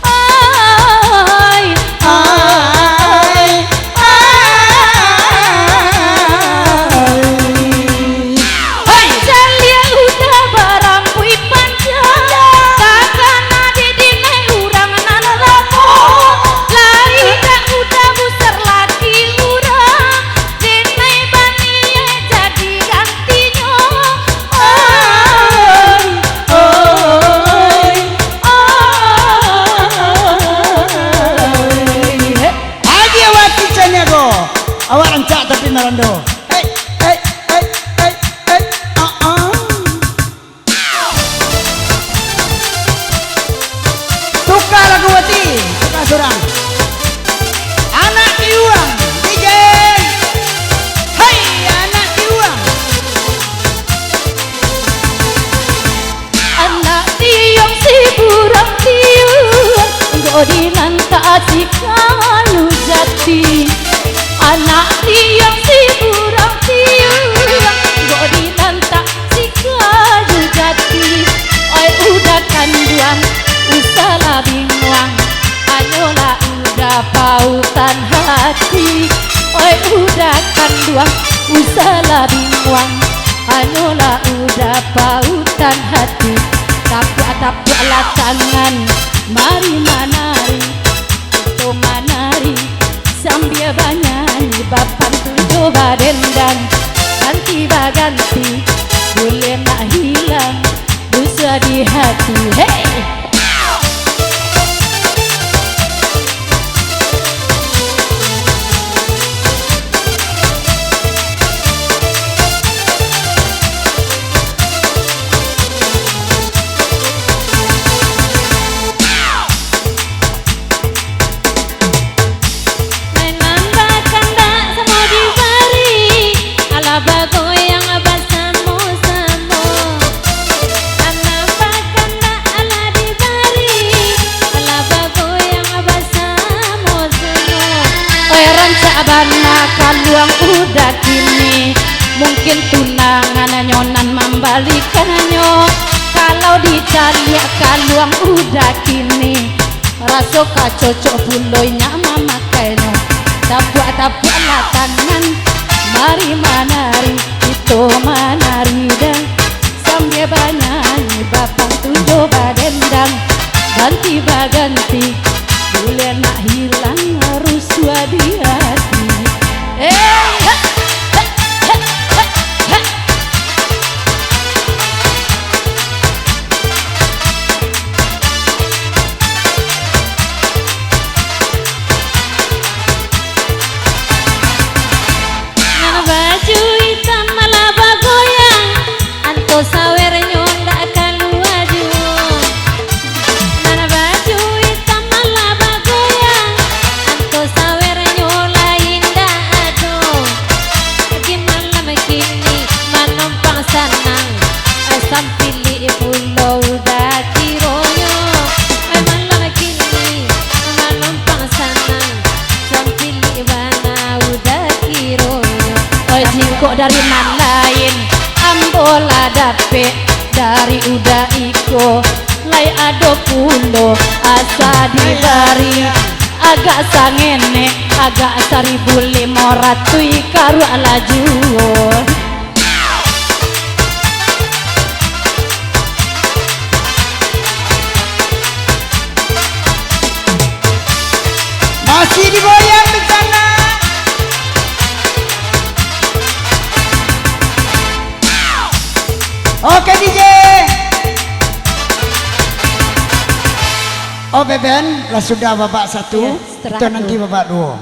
ay ay ay jalia udah barampui panjang takkan ada di naik urang nalalapo lai tak udah besar lagi urang di naik bani jadi gantinya oi oi surang. Anak Iwang DJ. Hai anak Iwang. Anak tiang si burang tiang godinan kasih kayu jati. Anak tiang si burang tiang godinan tak si kayu jati. Oi udah kanduan usaha bingung anyola udah pautan hati. Oi udah kanduan usaha bingung anyola udah pautan hati. Tapuk-tapuklah tangan, mari manari, itu manari sambil banyanyi bapan tujuh badendang. Ganti baganti, boleh nak hilang dosa di hati. Hey! Bana kaluang udah kini mungkin tunangan nyonan membalikannya. Kalau dicaliak kaluang udah kini rasa kacocok buloynya mamakainya. Tapuk-tapuklah tangan, mari manari, itu manari dan sambil banyanyi bapang tujuh badendang. Ganti baganti boleh nak hilang harus di hati. Nana baju hitam malah bagoyang, anto sawer nyonda kaluaju. Nana baju hitam malah bagoyang, anto sawer nyola indah aduh. Gimana begini menumpang senang, asam pilih pulau daki royo. Malam begini menumpang senang, asam pilih mana udah kiroyo. Oi singkok dari man lain, ambola dapet dari udah iko. Lai ado pulo asa dibari, agak sangene agak 1.500 karu laju. Masih digoyang di sana. Oke DJ. Oh Beben, lah sudah babak satu, Ya, setelah itu nanti itu. babak dua.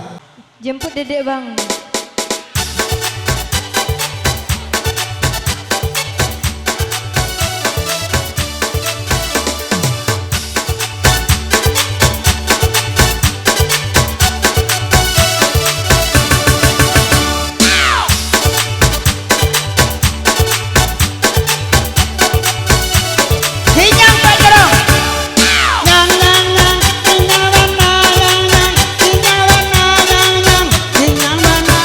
Jemput dedek bang. Hinyang Pak Jerong. Nyang nyang nyang, hinyang mana nyang nyang, hinyang mana nyang nyang, hinyang mana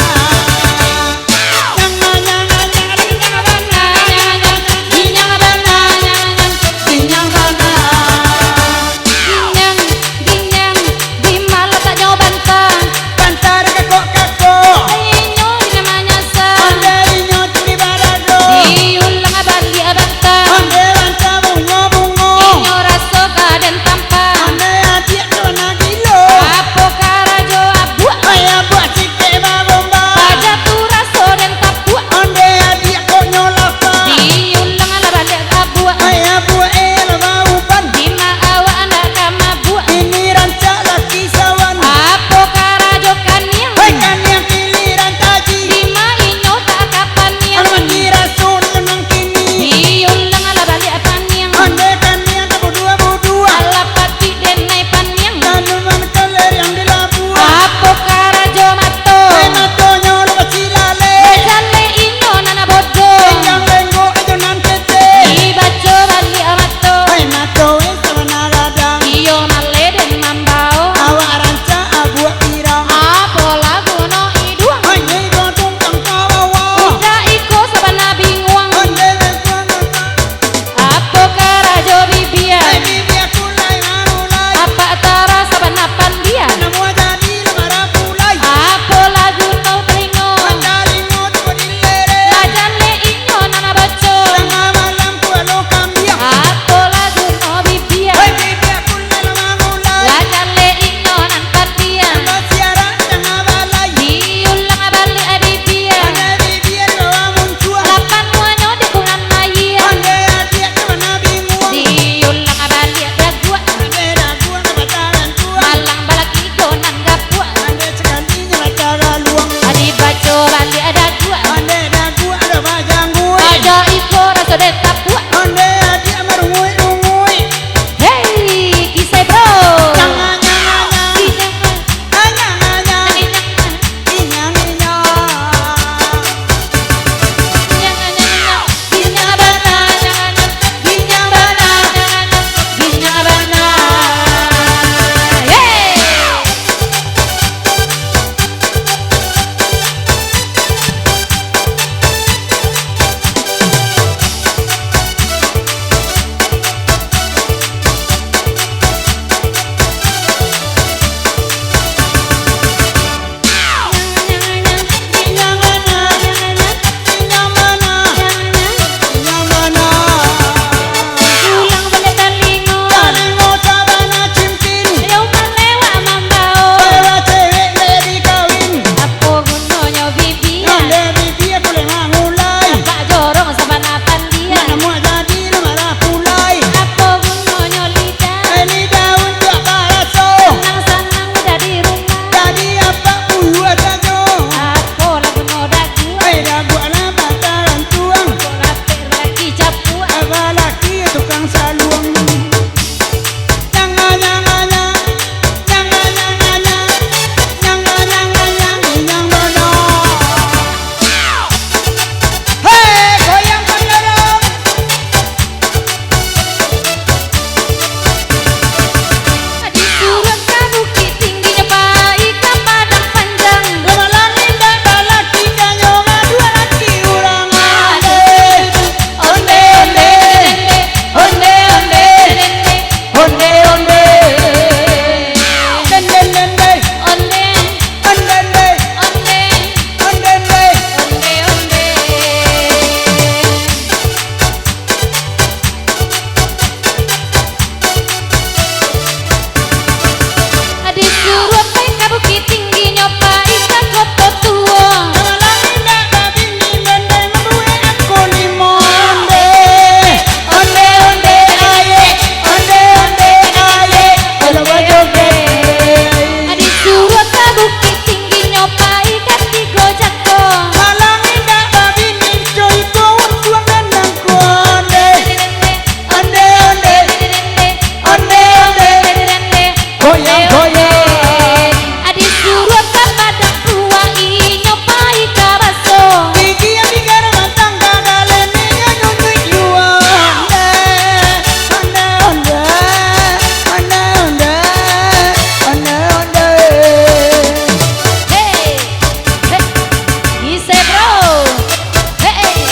goyang goyang. Adi suruh kepada tua nyopai kabaso. Gigi yang bigar matang gagalene nyunyuk jua. Onda onda onda onda onda onda. Hey, hey, bisa bro. Hey.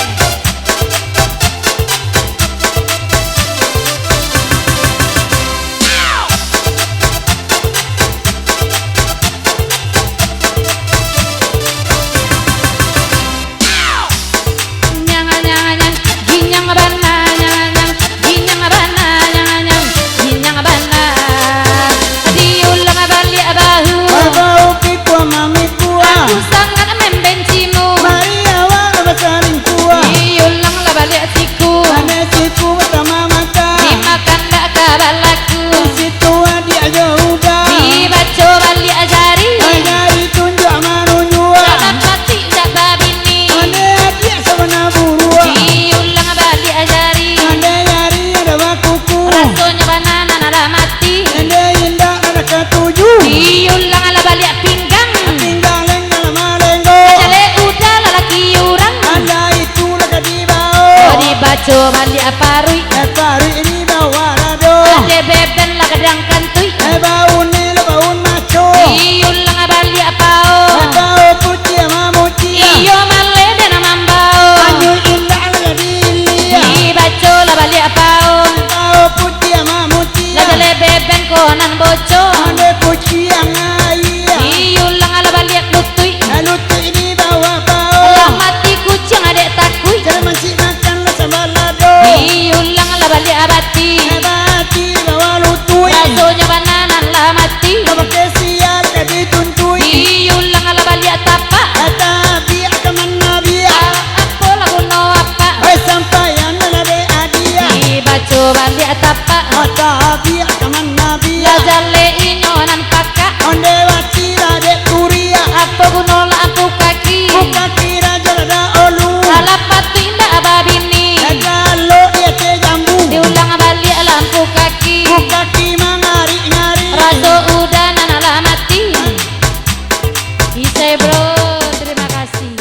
Abau kikwa mami kuah. Aku sangat membencimu. Maria wala basaring kuah. Diulang lah balik hatiku. Ane siku pertama mata. Dimakan tak kabalaku. Situ adi aja udah. Dibaca balik ajari. Ajari tunjuk manunyua. Dapat mati tak babini. Ane adi sabana burua. Diulang balik ajari. Ane yari ada wakuku. Rasanya banana nada mati. Ane indah ada ketujuh. Diulang lah balik pinggang. Tinggal lenggal malengo. Jale udah lelaki orang. Anda itu laka di bawah. Oh dibaca balik aparui. Baru ini bawa rado. Ada beben lah kadang kantui. Bau ne baun maco. Diulang balik apao. Bau putih sama mucia. Iyo male dan mambao. Anyu indah laka di ilia. Dibaca lah balik apao. Bau putih sama mucia. Lah jale beben konan boco. Ane puci yang ayah. Diulang lah balik lutui. Lalu tu ini bawa bau. Lah mati kucing adek takui. Cara masih makan lah sama lado. Diulang lah balik abati. Bati bawa lutui. Rasanya banana lah mati. Bawa kesian kadi tuntui. Diulang lah balik tapak. Kata biak kemana biak. Apa lagu no apa. Hai sampaian nade adia. Dibaca balik tapak. Kata biak kemana Lah biak. jale inyonan pakak. Onde wati lade kuria. Apa guna lampu kaki. Buka kira jalada olu. Salah patu indah babini. Kalau dia te jambu. Diulang balik lampu kaki. Buka ki mangari ngari. Rasa udah nana mati. Bisa bro, terima kasih.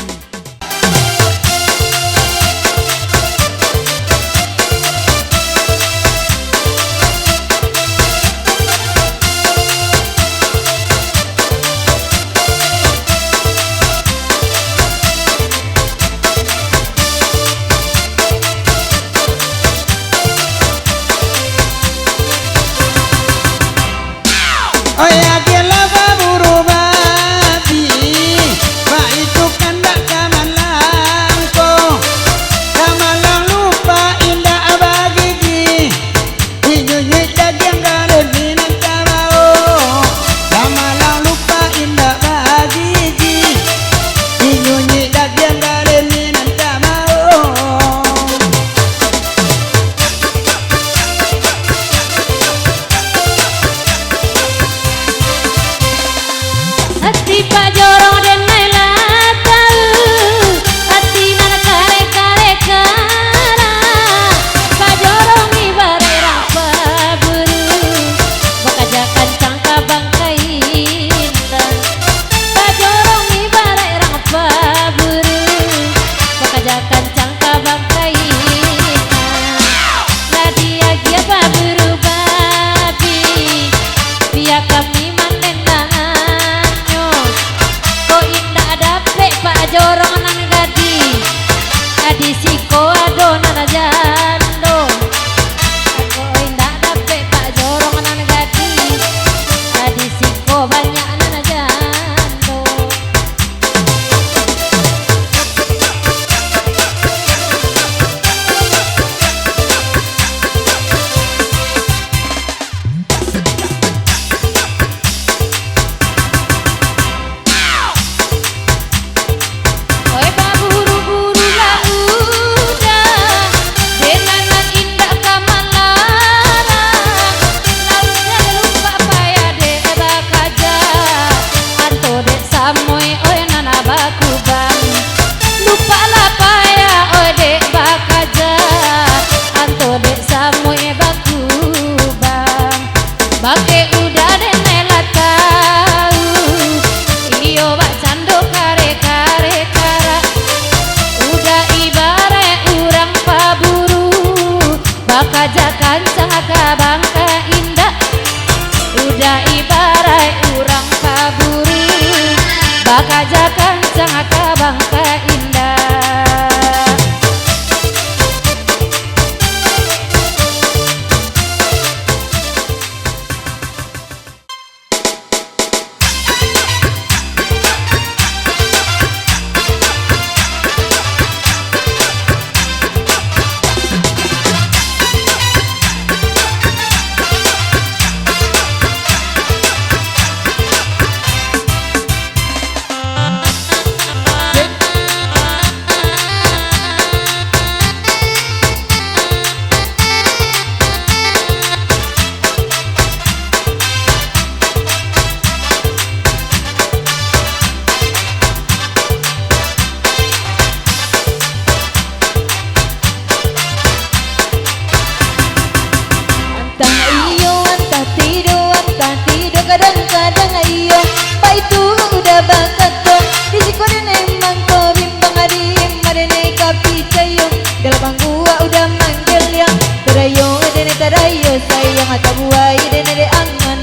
Oh ya gila baburu babi. Ba itu kandak kamalangko. Kamalang lupa indah abagigi. Inyunyik daging garin minat kamao. Kamalang lupa indah bagigi. Inyunyik daging garin minat kamao. Hati Pak Jorong den melatau. Hati nana kare kare kara. Pak Jorong ibarat rapa buru. Bakajakan cangka bangkai indah. Pak Jorong ibarat rapa buru. Bakajakan cangka bangkai indah. Lah dia gia Pak buru babi. Biar kami manendangannya. Kok indah dapet Pak Jorong nan gadi. Adi siko adonan jando. Kok indah dapet Pak Jorong nan gadi. Adi siko banyak nan jando. Oi baburu-buru lah udah. Denanan indah kamalarang. Lalu jangan lupa payah dek bakaja. Anto dek samoy oi nana bakubang. Lupa lah payah oi dek bakaja. Anto dek samoy bakubang. Bake udah dek udah ibarat urang kaburu bakaja kancang kabang indah. Kadang-kadang iyo Pak itu udah bakat dong Disiko dan emang kau bimbang adim Madene kapi cayo Dalam gua udah manggil yang Terayo dene terayo sayang Ata buai dene de angan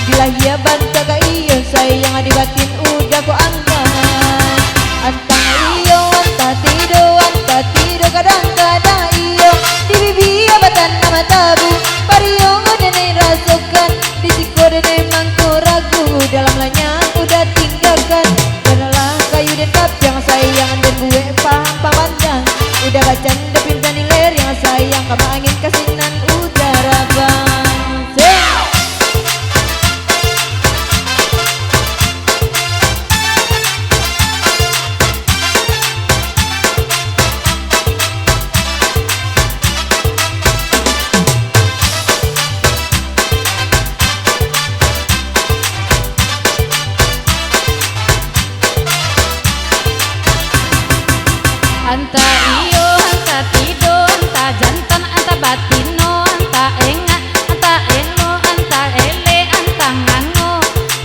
Bila ia banta ka iyo sayang Adi batin udah ko angan Antang iyo anta tido Kadang-kadang iyo Di bibi abatan nama tabu Pariyo dene rasukan Disiko dan emang kau ragu Dalam lanyang udah tinggalkan Karena kayu dan kapjang sayang Dan gue paham pandang Udah bacan depin dan ler yang sayang Kama angin kasinan udara bang Anta iyo, anta tido, anta jantan, anta batino, anta enga, anta eno, anta ele, anta ngango.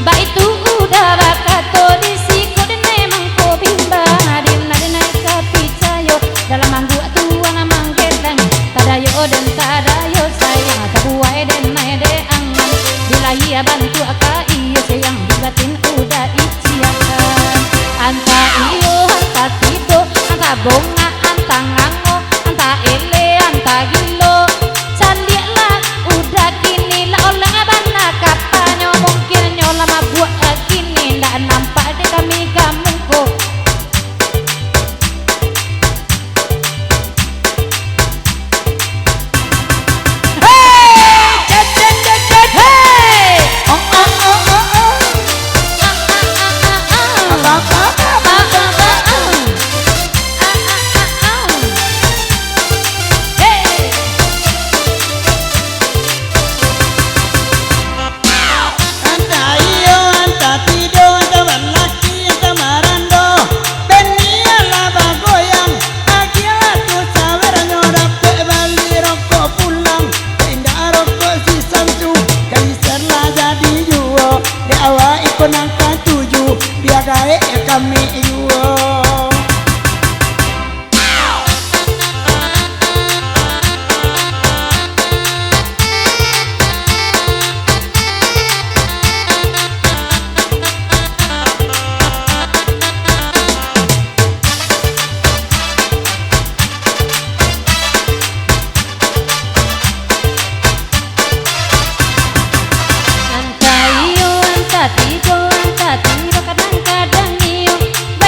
Ba itu udah bakato disiko dan memang ko bimba Hadina dan naik kapicayo dalam manggu tuang manggedang Tadayo dan tadayo sayang Tabuai dan naik de angan Bila ia bantu aka iyo sayang Bibatin udah iciakan Anta iyo, anta tido Anta bonga, anta ngango, anta ele, anta gilo Candik lah, udah kini lah oleh ngabana Kapanyo mungkin nyola mabuak kini Nggak nampak di kami kamuku Hey! Cet, hey! Oh oh oh oh oh. Apa-apa? Anta iyo, anta tido, anta balaki, anta marando. Benia laba goyang, agia tu sawer nyorape bali rokok pulang. Pindah rokok si Samsu, kaiser lah jadi juo. De awak ikon angka 7, biar gae kami juo. Anta iyo, anta tido, kadang-kadang iyo. Ba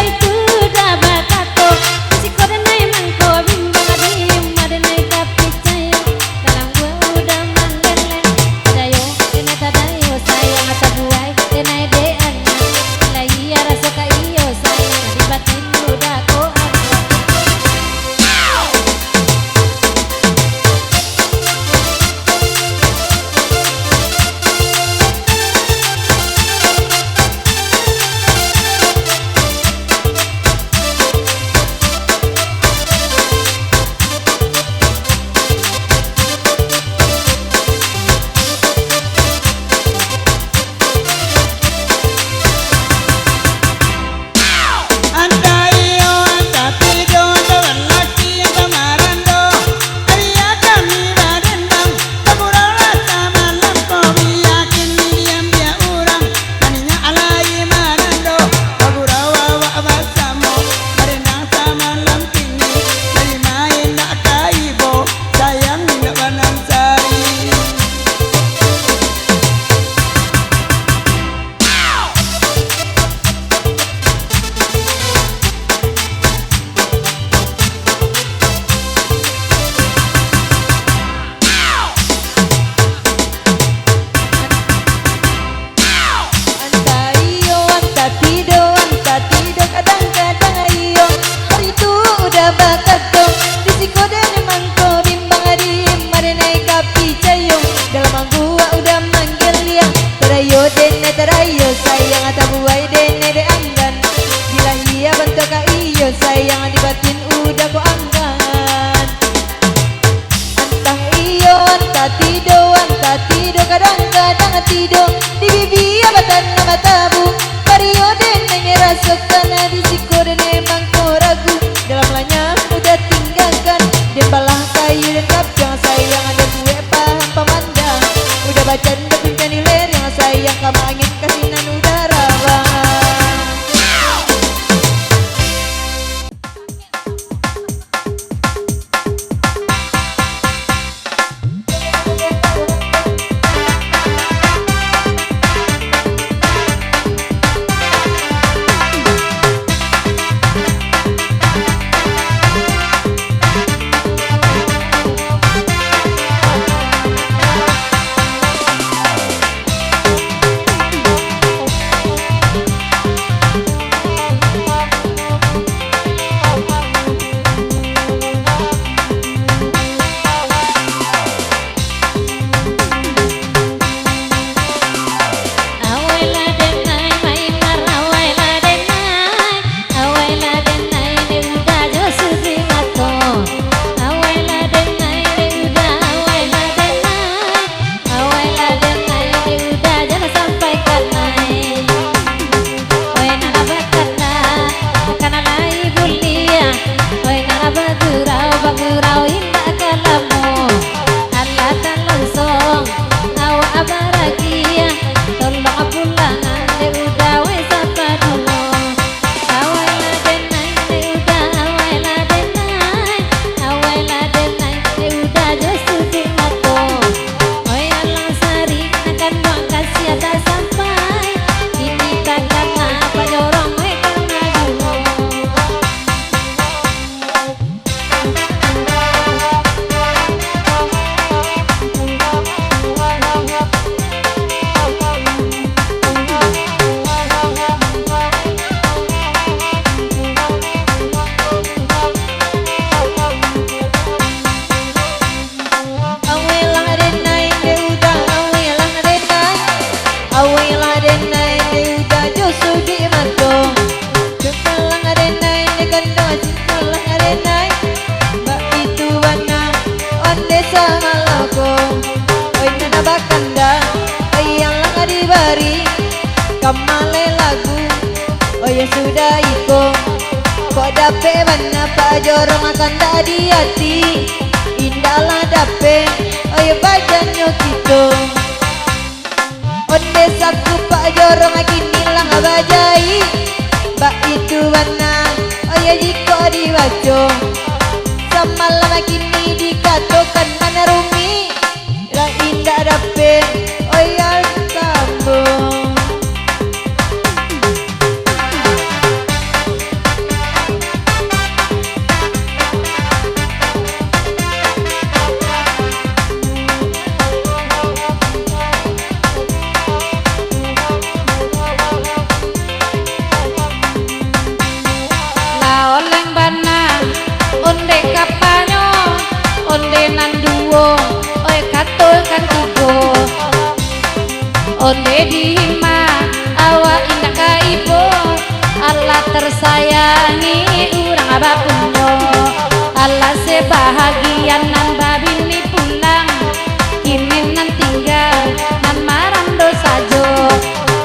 lido di bibi abatan nama tabu Mario dan ngerasa karena di siku dan emang kau ragu dalam lanya udah tinggalkan dan balah kayu dan kapjang sayang ada gue paham pemandang udah baca dan punya nilai yang sayang kamu angin kasinan udara bang. Kamale lagu oh ya sudah iko kok dape mana pak jorong akan tadi hati indahlah dape oh ya badannya gitu onde saku pak jorong kini lang abajai mbak itu mana oh ya jiko diwajo semalam kini dikatakan mana rumi lah indah dape oh ya sambung. Onde dihima awa indah ka ibu Allah tersayangi urang abapunyo Allah sebahagian nan babini pulang kimin nan tinggal nan marando sajo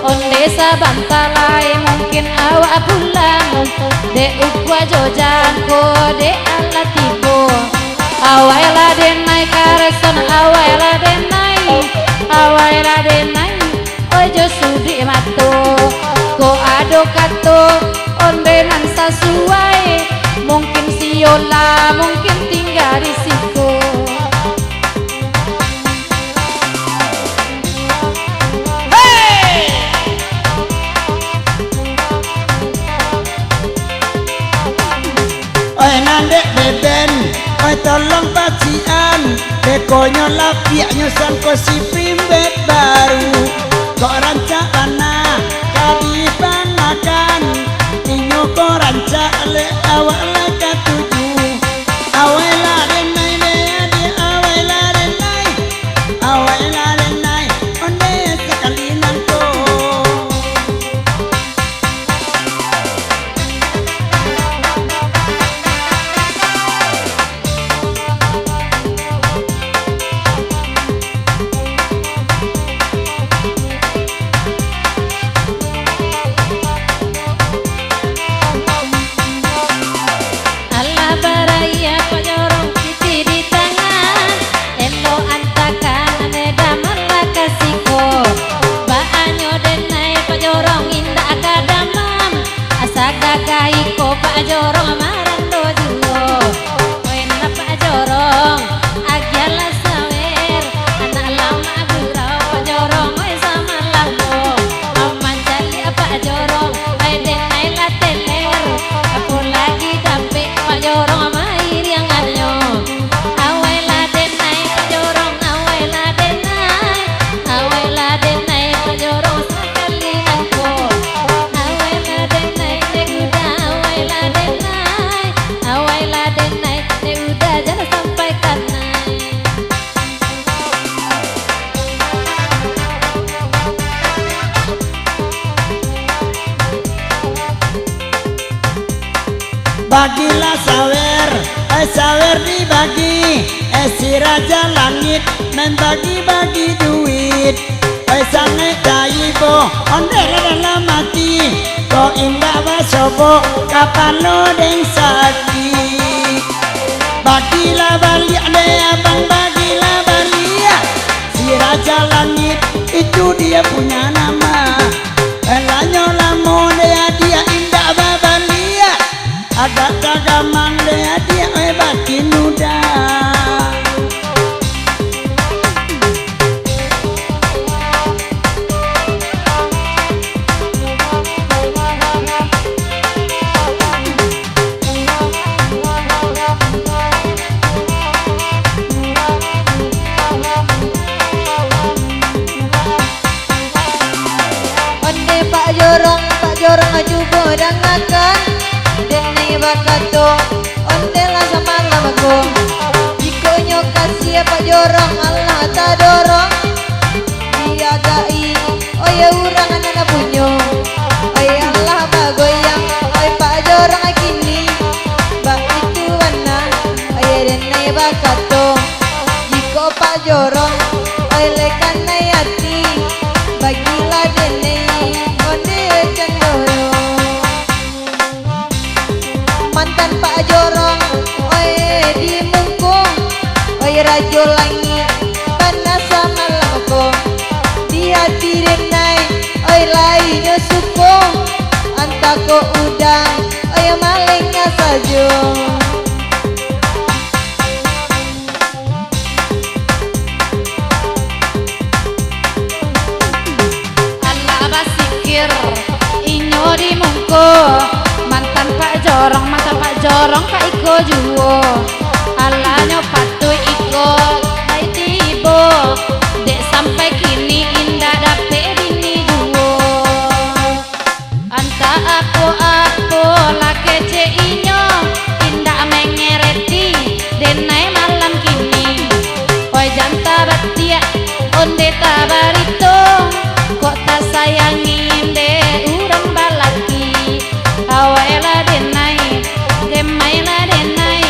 onde sabantalai mungkin awa pulang de ukwa jojangko de Allah tibo awaela denai kareson awaela denai ojo sudi mato ko ado kato onde nan sasuai mungkin siola mungkin tinggal risiko hey oi nandek beben oi tolong pacian dekonyo lapiaknya sangko si primbet baru kok rancak tanah kadi panakan inyo kok rancak le awak le katuju awela denai le adi awela denai onde sekali nanto bagilah sawer, sawer dibagi, si raja langit membagi-bagi duit. Sange daibo, ondel dalam mati, ko imba wasobo, kapan lo deng sakit. Bagilah balik deh abang, bagilah balik. Si raja langit itu dia punya nama. Elanyo lamo dia indah babalia. Agak tagamang dia batin muda. Pak Jorong aju bodang akan denai bakato ondela sama lamaku jiko nyokasi Pak Jorong Allah tak dorong dia gai oh ya urang anak punyo oh ya Allah bagoyang oh Pak Jorong kini bak itu warna oh ya denai bakato jiko Pak Jorong oh lekan hati bagilah denai mantan Pak Jorong, oi di mungkung, oi rajo langit, panas sama lamako, di hati denai, oi lainnya suko, antako udang, oi malingnya sajo. Allah basikir, inyo di mungkung. Mantan Pak Jorong Kak Iko juwo Allah nyopatu Iko hai tibo dek sampai kini indah dapet bini juwo anta aku lake ce inyo indah mengereti denai malam kini oi janta batia onde tabarito kok tak sayangin de urang balaki awela denai gemailah denai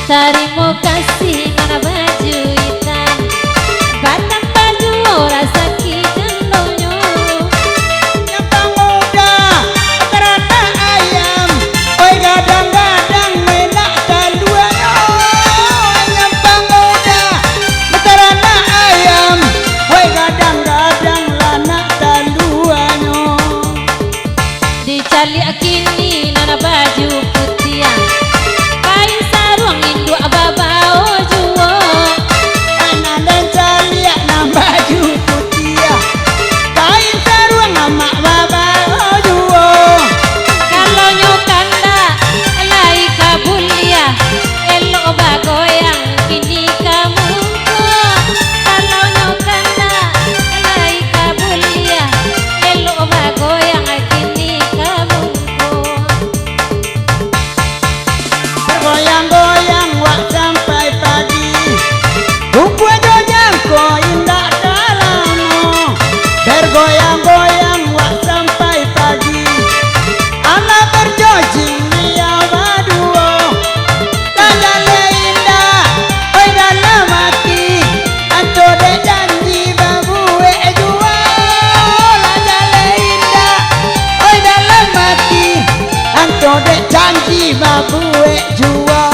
Terima kasih nana baju hitam batang baju rasa kijendonya Nyempang muda terana ayam, oi gadang-gadang menak taluanyo. Nyempang muda terana ayam, oi gadang-gadang lanak taluanyo. dicali kini nana baju putih kain sarung induk babao juo Anak dan caliak na baju putih, kain sarung amak babao juo. kalau nyokanda lai kabulia elok bagoyang kini kamu kalau nyokanda lai kabulia elok bagoyang kini kamu Bergoyang-goyang wak sampai pagi, rupa jojang ko indah dalammu. Bergoyang-goyang wak sampai pagi, ala berjojing dia berdua. Tandale indah, oi dalam hati, anto de janji babue jua. Tandale indah, oi dalam hati, anto de janji babue jua.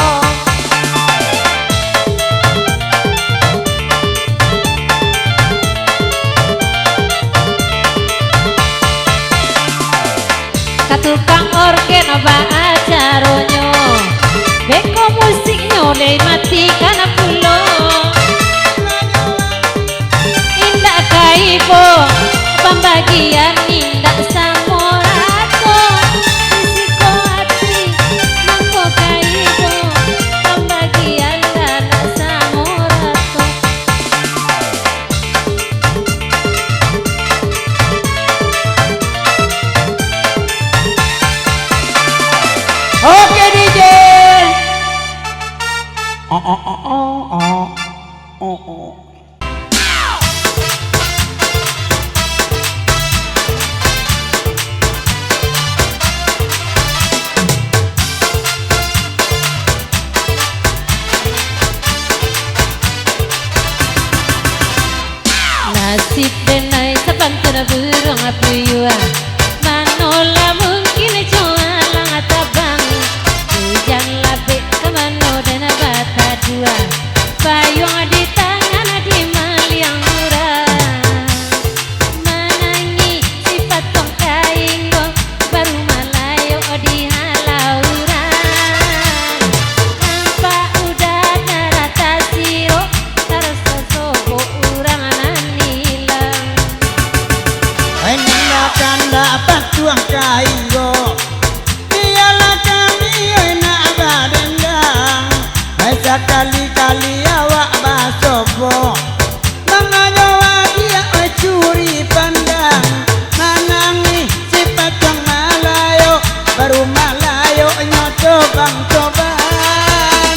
katukang organ apa acaronyo beko musiknya le matikan pulo indak kaibo pembagian indak samorato risiko hati mangko kaibo pembagian dana samorato Oke DJ. Oh. nasib denai sepantuna burung apuyua manola mungkin jualang atabang hujan labik kemano dana bata dua payung di tangan di maliang murah menangi sifat tong kaingo baru malayo di halauran nampak udah narata siro terasa sobo urang nanilang Enanda kanda patuang kaingo, dialah kami enak badendang. Masa kali-kali awak basopo, mengayo dia curi pandang. Manangi sifat yang malayo, baru malayo nyoto bang coban.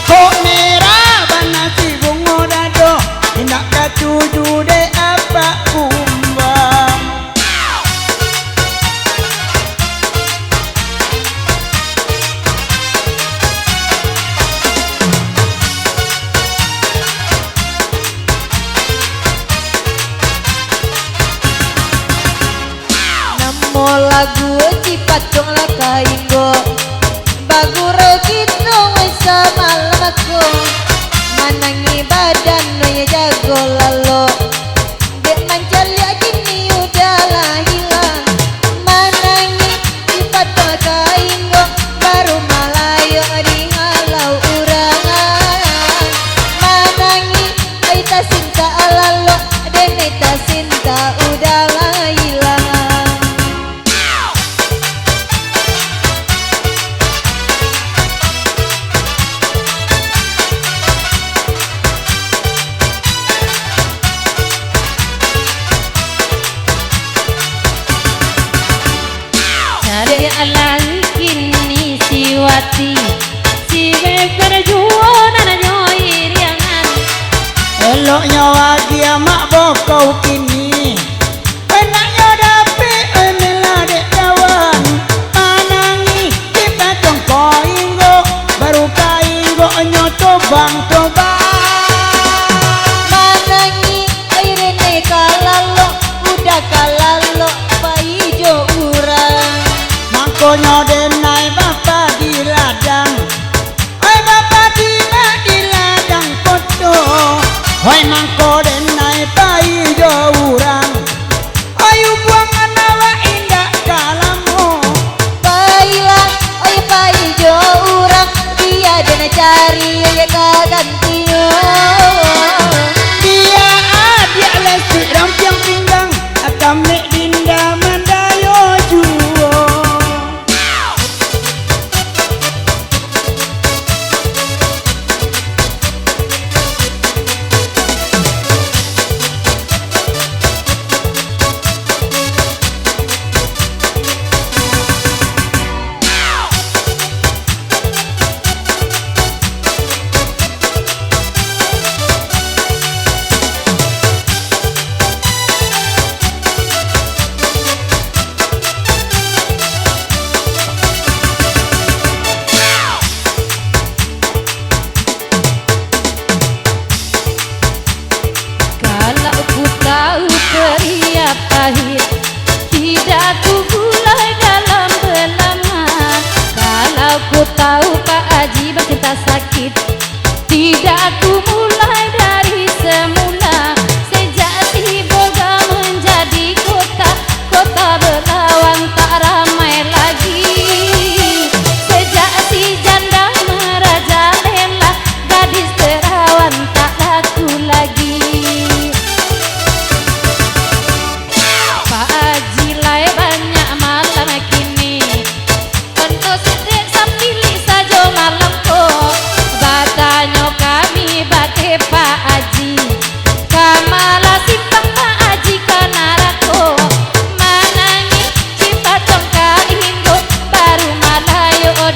Kok merah banasi bungo dado, indak katuju de apa kumbang. Namo lagu cipatong la kaingo baguro gitu wesa malam aku manangi badan no ya jago lalo dek mancalia kini udah lah hilang manangi cipatong la kaingo baru malayo di halau urangan manangi aita sinta alalo deneta sinta udah lah hilang.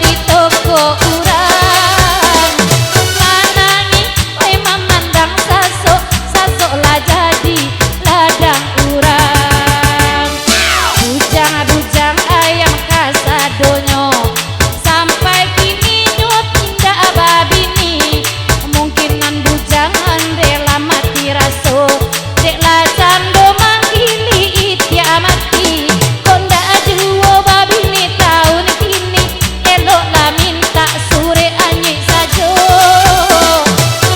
di toko urang manangi oi memandang sasok sasok lah jadi ladang urang bujang-bujang ayam kasadonyo sampai kini nyut tindak babini mungkinan bujangan rela mati raso dek lah cando manggili itia mati konda ajuo babini tahun kini elok lah minta sore anyi sajo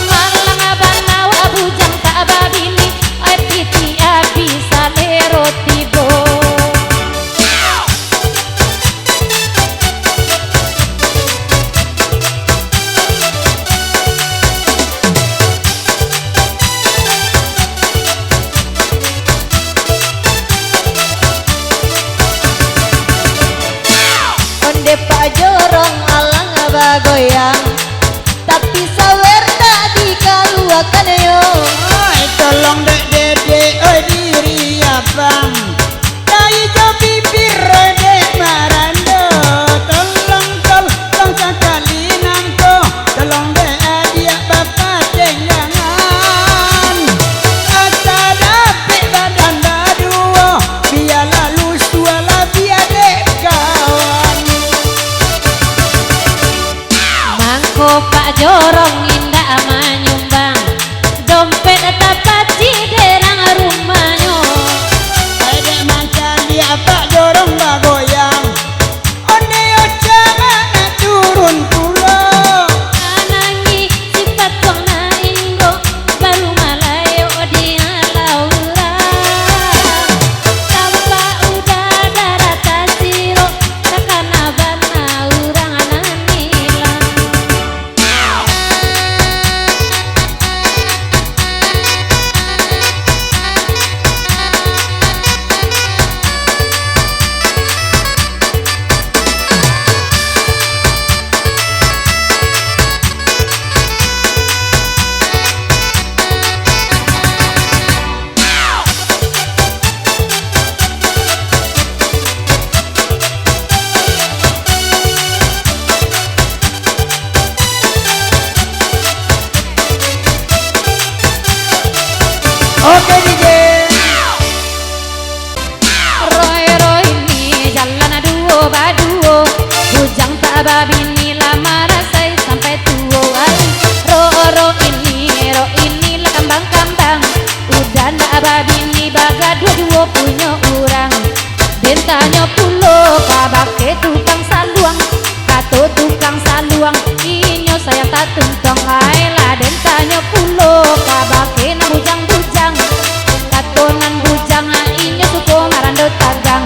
malang abanau abujang tak babini ai piti abisa lero tibo. Onde pak jorong alang bagoyang tapi sawer tak dikaluakan yo. Oi tolong dek dede oi diri abang dai jo bibir oi dek marando tolong sekali nangko tolong dek adia bapak tengangan asa dapet badan baduo biar lalu suala biar dek kawan. Mangko pak jorong indah manyumbang dompet tapaci derang rumahnya Dek makan dia pak jorong bagoyang onde yo jangan turun pulau. anangi sifat wong na inggo baru malayo dia laurang tanpa udah darata siro takana bana urang ananilang. Oke DJ. Roy ini jalan duo baduo bujang tak babini lama rasai sampai tuo ai ro ini lah kambang-kambang udah ndak babini baga dua punya urang bentanyo pulo kabake tukang saluang kato tukang saluang inyo saya tak tuntong ai lah bentanyo pulo kabake na bujang-bujang katonan bujang inyo suko marando tagang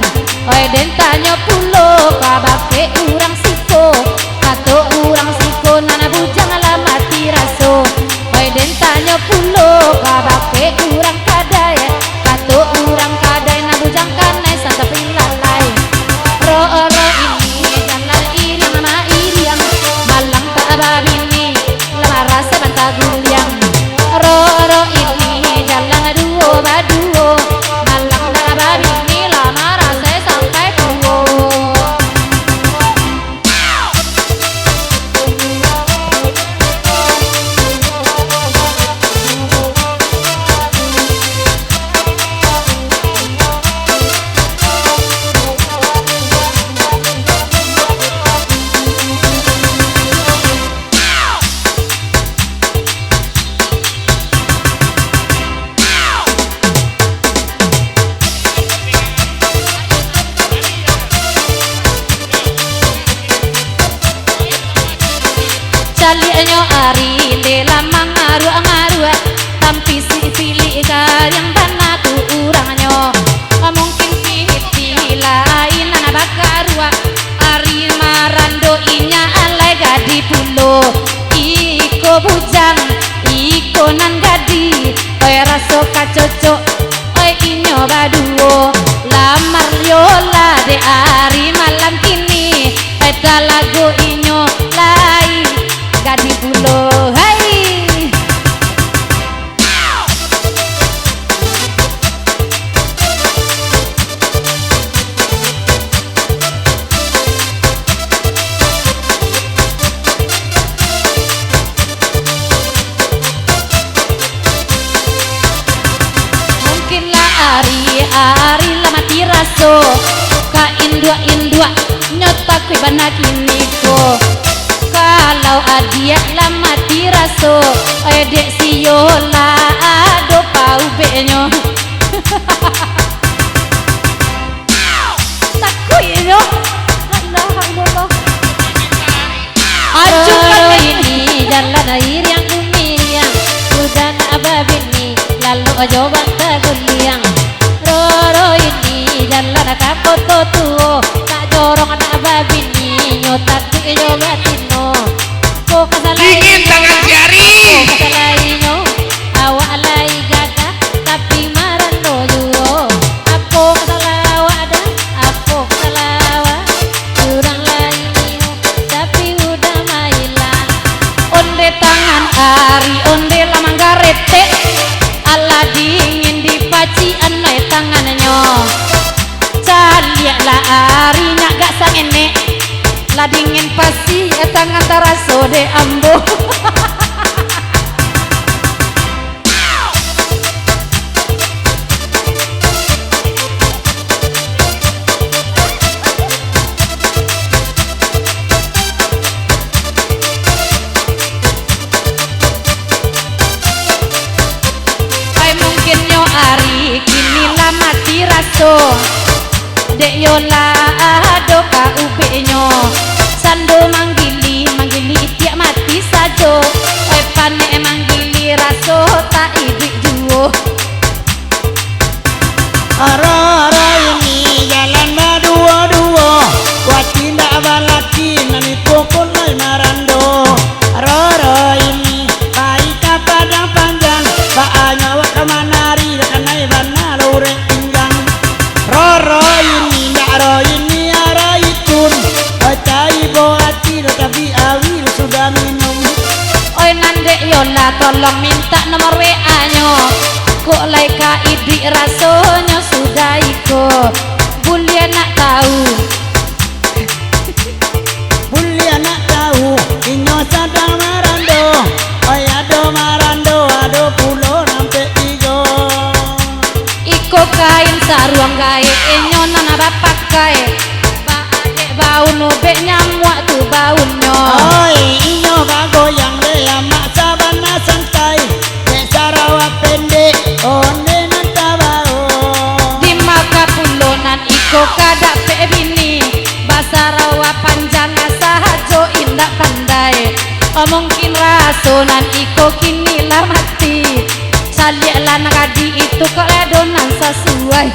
oi dentanyo pulo kabake urang siko kato urang siko nana bujang ala mati raso oi dentanyo pulo kabake urang kadai kato urang kadai na bujang kanai santa pilalai ro ini jalan iriang sama iriang malang tak babini lama rasa bantaguliang ro ini jalan duo baduo malang tak babini lama rasa sampai tuo. Calianyo ari lela mangaru-ngaru tampi si pilih yang bana tu urangnya mungkin kiti lain anak bakarua ari marando inya alai gadi pulo iko bujang iko nan gadi oi raso kacocok oi inyo baduo lamar liola de ari malam kini eta lagu inyo lai gadi pulo hai. ari la mati raso ka indua nyota kui bana kini ko kalau adia la mati raso dek siola ado pau benyo takui yo la ilaha illallah ajukan ini jalan air yang kumiriang sudah tak babini lalu jawaban taguliang roro ini jalan kapoto tuo tak jorong tak babini nyotak jobatino ko Dingin tangan si Ari. kasalainyo awak lai gagah tapi marando juo aku kasalawa ada aku kasalawa kurang lainyo tapi udah mailang onde tangan Ari onde lamanggarete ala dingin dipaci anai tangannya caliak la Ari nyak gak sangene la dingin pasti tangan taraso de ambo ay mungkin yo Ari kini la mati raso dek yo la ado ka ubenyo sando manggili tiak mati sajo pane manggili raso tak idik juo Ara ini jalan dua-dua wati ndak balaki nani pokok lai marando Ara ini baik pada panjang baanya wa kamanari kanai bana lore pinggang Roro ini ara itun cai boati tapi awil sudah minum oi nandek yola tolong minta nomor WA nyo kok lai ka idik rasonyo sudah iko bulia nak tahu Bulia nak tahu inyo sadang marando ado pulo nampe tigo iko kain saruang gae enyo nana bapak kae ba adek bau no be nyamuk tu baunyo Oi inyo bagoyang dea mak sabana santai Nek Sarawak pendek onde nantabao di maka pulonan iko kadak pe bini bahasa rawa panjang sahajo indak pandai mungkin rasonan iko kini lah mati saliak lah nakadi itu kok ledonan sesuai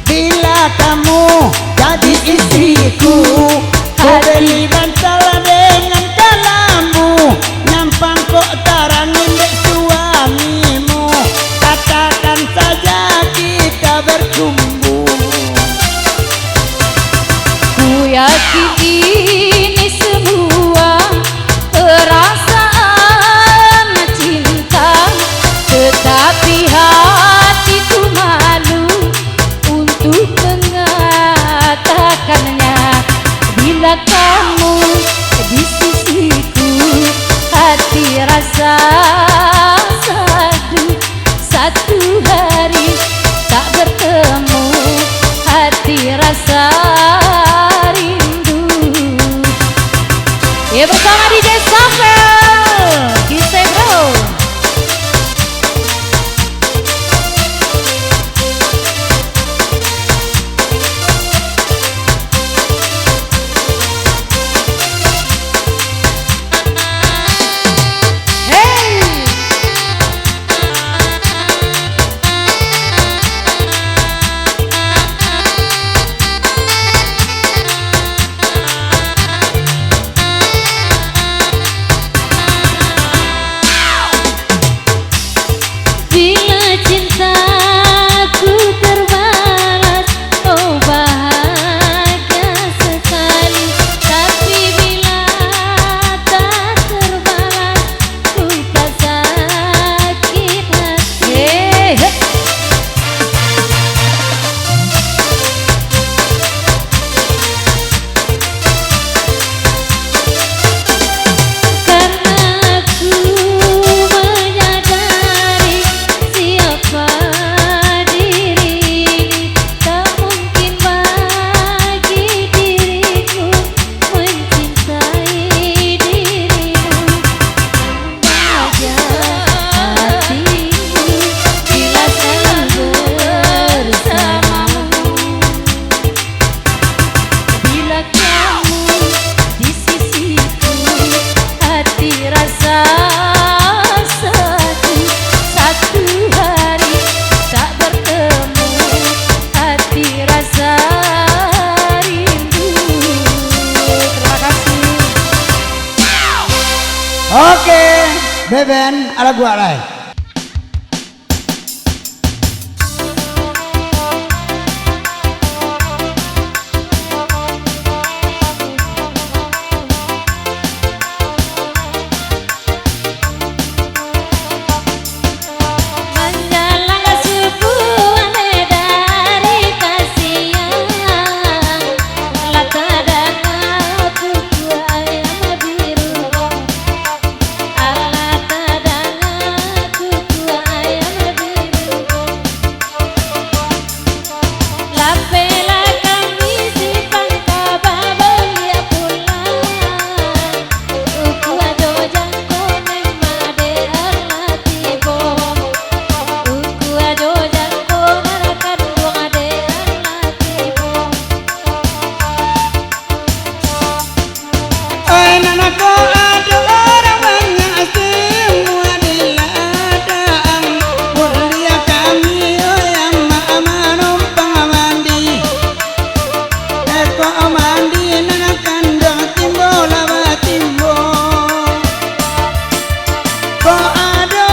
Bila kamu jadi istriku Ku beli bantal dengan kalammu Nyampang kok tarangin dek suamimu Katakan saja kita bercumbu ku yakin ini semua perasaan cinta tetapi hatiku malu untuk mengatakannya bila kamu di sisiku hati rasa sadu satu hari tak bertemu hati rasa rindu ya bersama DJ Safel Kise bro Oke, Beben, ala gua lah. Menjelang subuh dari kasihan, lah terdengar kuku ayam biru. Allah terdengar kuku ayam biru. Lapela kami simpan kabar belia pulang. Uku ajo jangko memade Allah tibo. Uku ajo jangko narakan buang ade Allah tibo. Oi nanako ada orang banyak semua diladang. Mulia kami yang mama numpang mandi. Eko mandi nanakan dong timbo laba timbo. Ko ada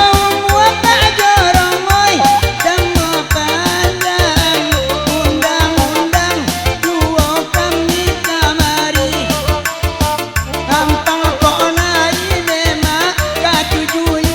muaka jorong oi dambo panjang. Undang-undang duo kami kamari. Gampang kok lain emak kacujuyung.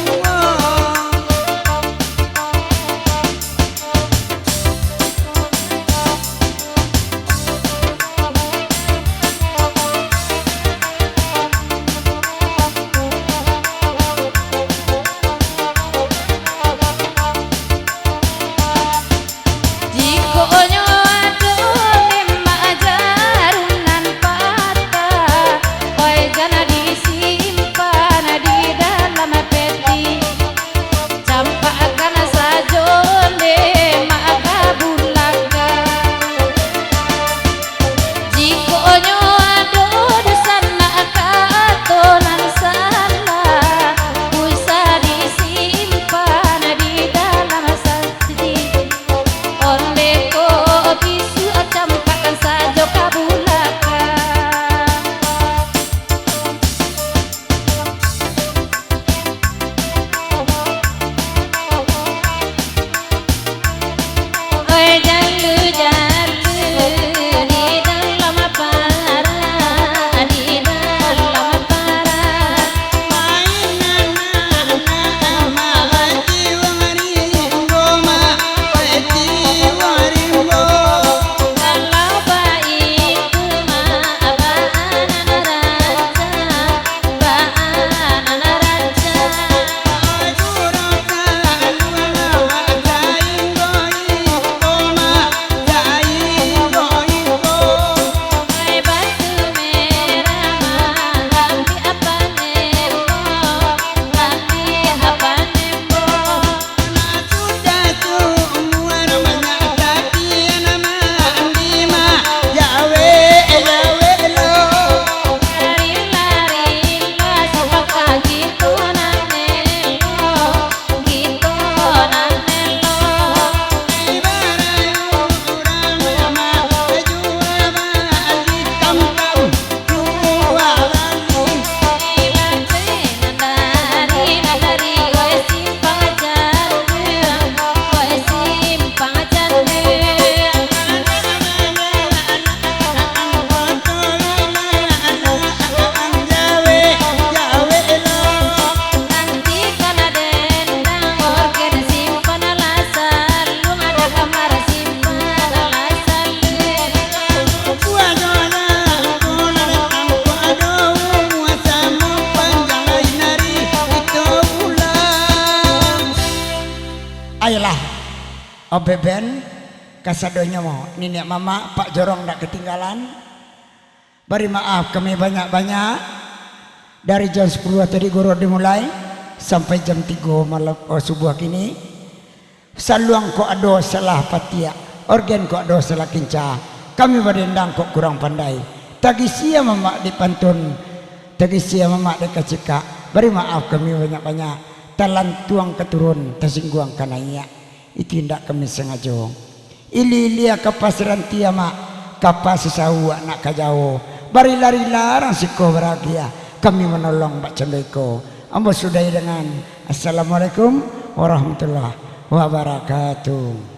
Jiko nyoado memang jarunan patah, oi jana disimpan di dalam peti. Campakkan sajonde maka bulakan. Jiko nyoado dosana katonan salah, usah disimpan di dalam sati. Onde ko bisu campakkan sajo kabulakan. Oi jalu-jalu di dalam para, di dalam para. Mainan anak mahati waringgo ma peti waringgo. Kalau baik baanan raja, baanan raja. Oi batu merah manggampi apa nembo, gampi apa nembo. Lari-lari sepaka gitu nanelo, gitu nanelo. Nandari, oi simpang jandung, oi simpang jandung. Nanti kana dendang organ simpan alasan, lu ada kamar simpan alasan. Ayolah, Beben, kasadonya mau nenek mama Pak Jorong ndak ketinggalan. Beri maaf kami banyak-banyak. Dari jam 10 tadi guru dimulai sampai jam 3 malam subuh kini. Saluang kok ado salah patia, organ kok ado salah kinca. Kami berdendang kok kurang pandai. Tagi sia mama dipantun, tagi sia mama dekacika. Beri maaf kami banyak-banyak. Talan tuang keturun tersingguang kanaya. Itu tidak kami sengaja. Ili-ilia kapasiran tiama kapas sesahu anak kajau. Bari lari larang siko beragia. Kami menolong Mbak Cendeko. Ambo sudahi dengan Assalamualaikum warahmatullahi wabarakatuh.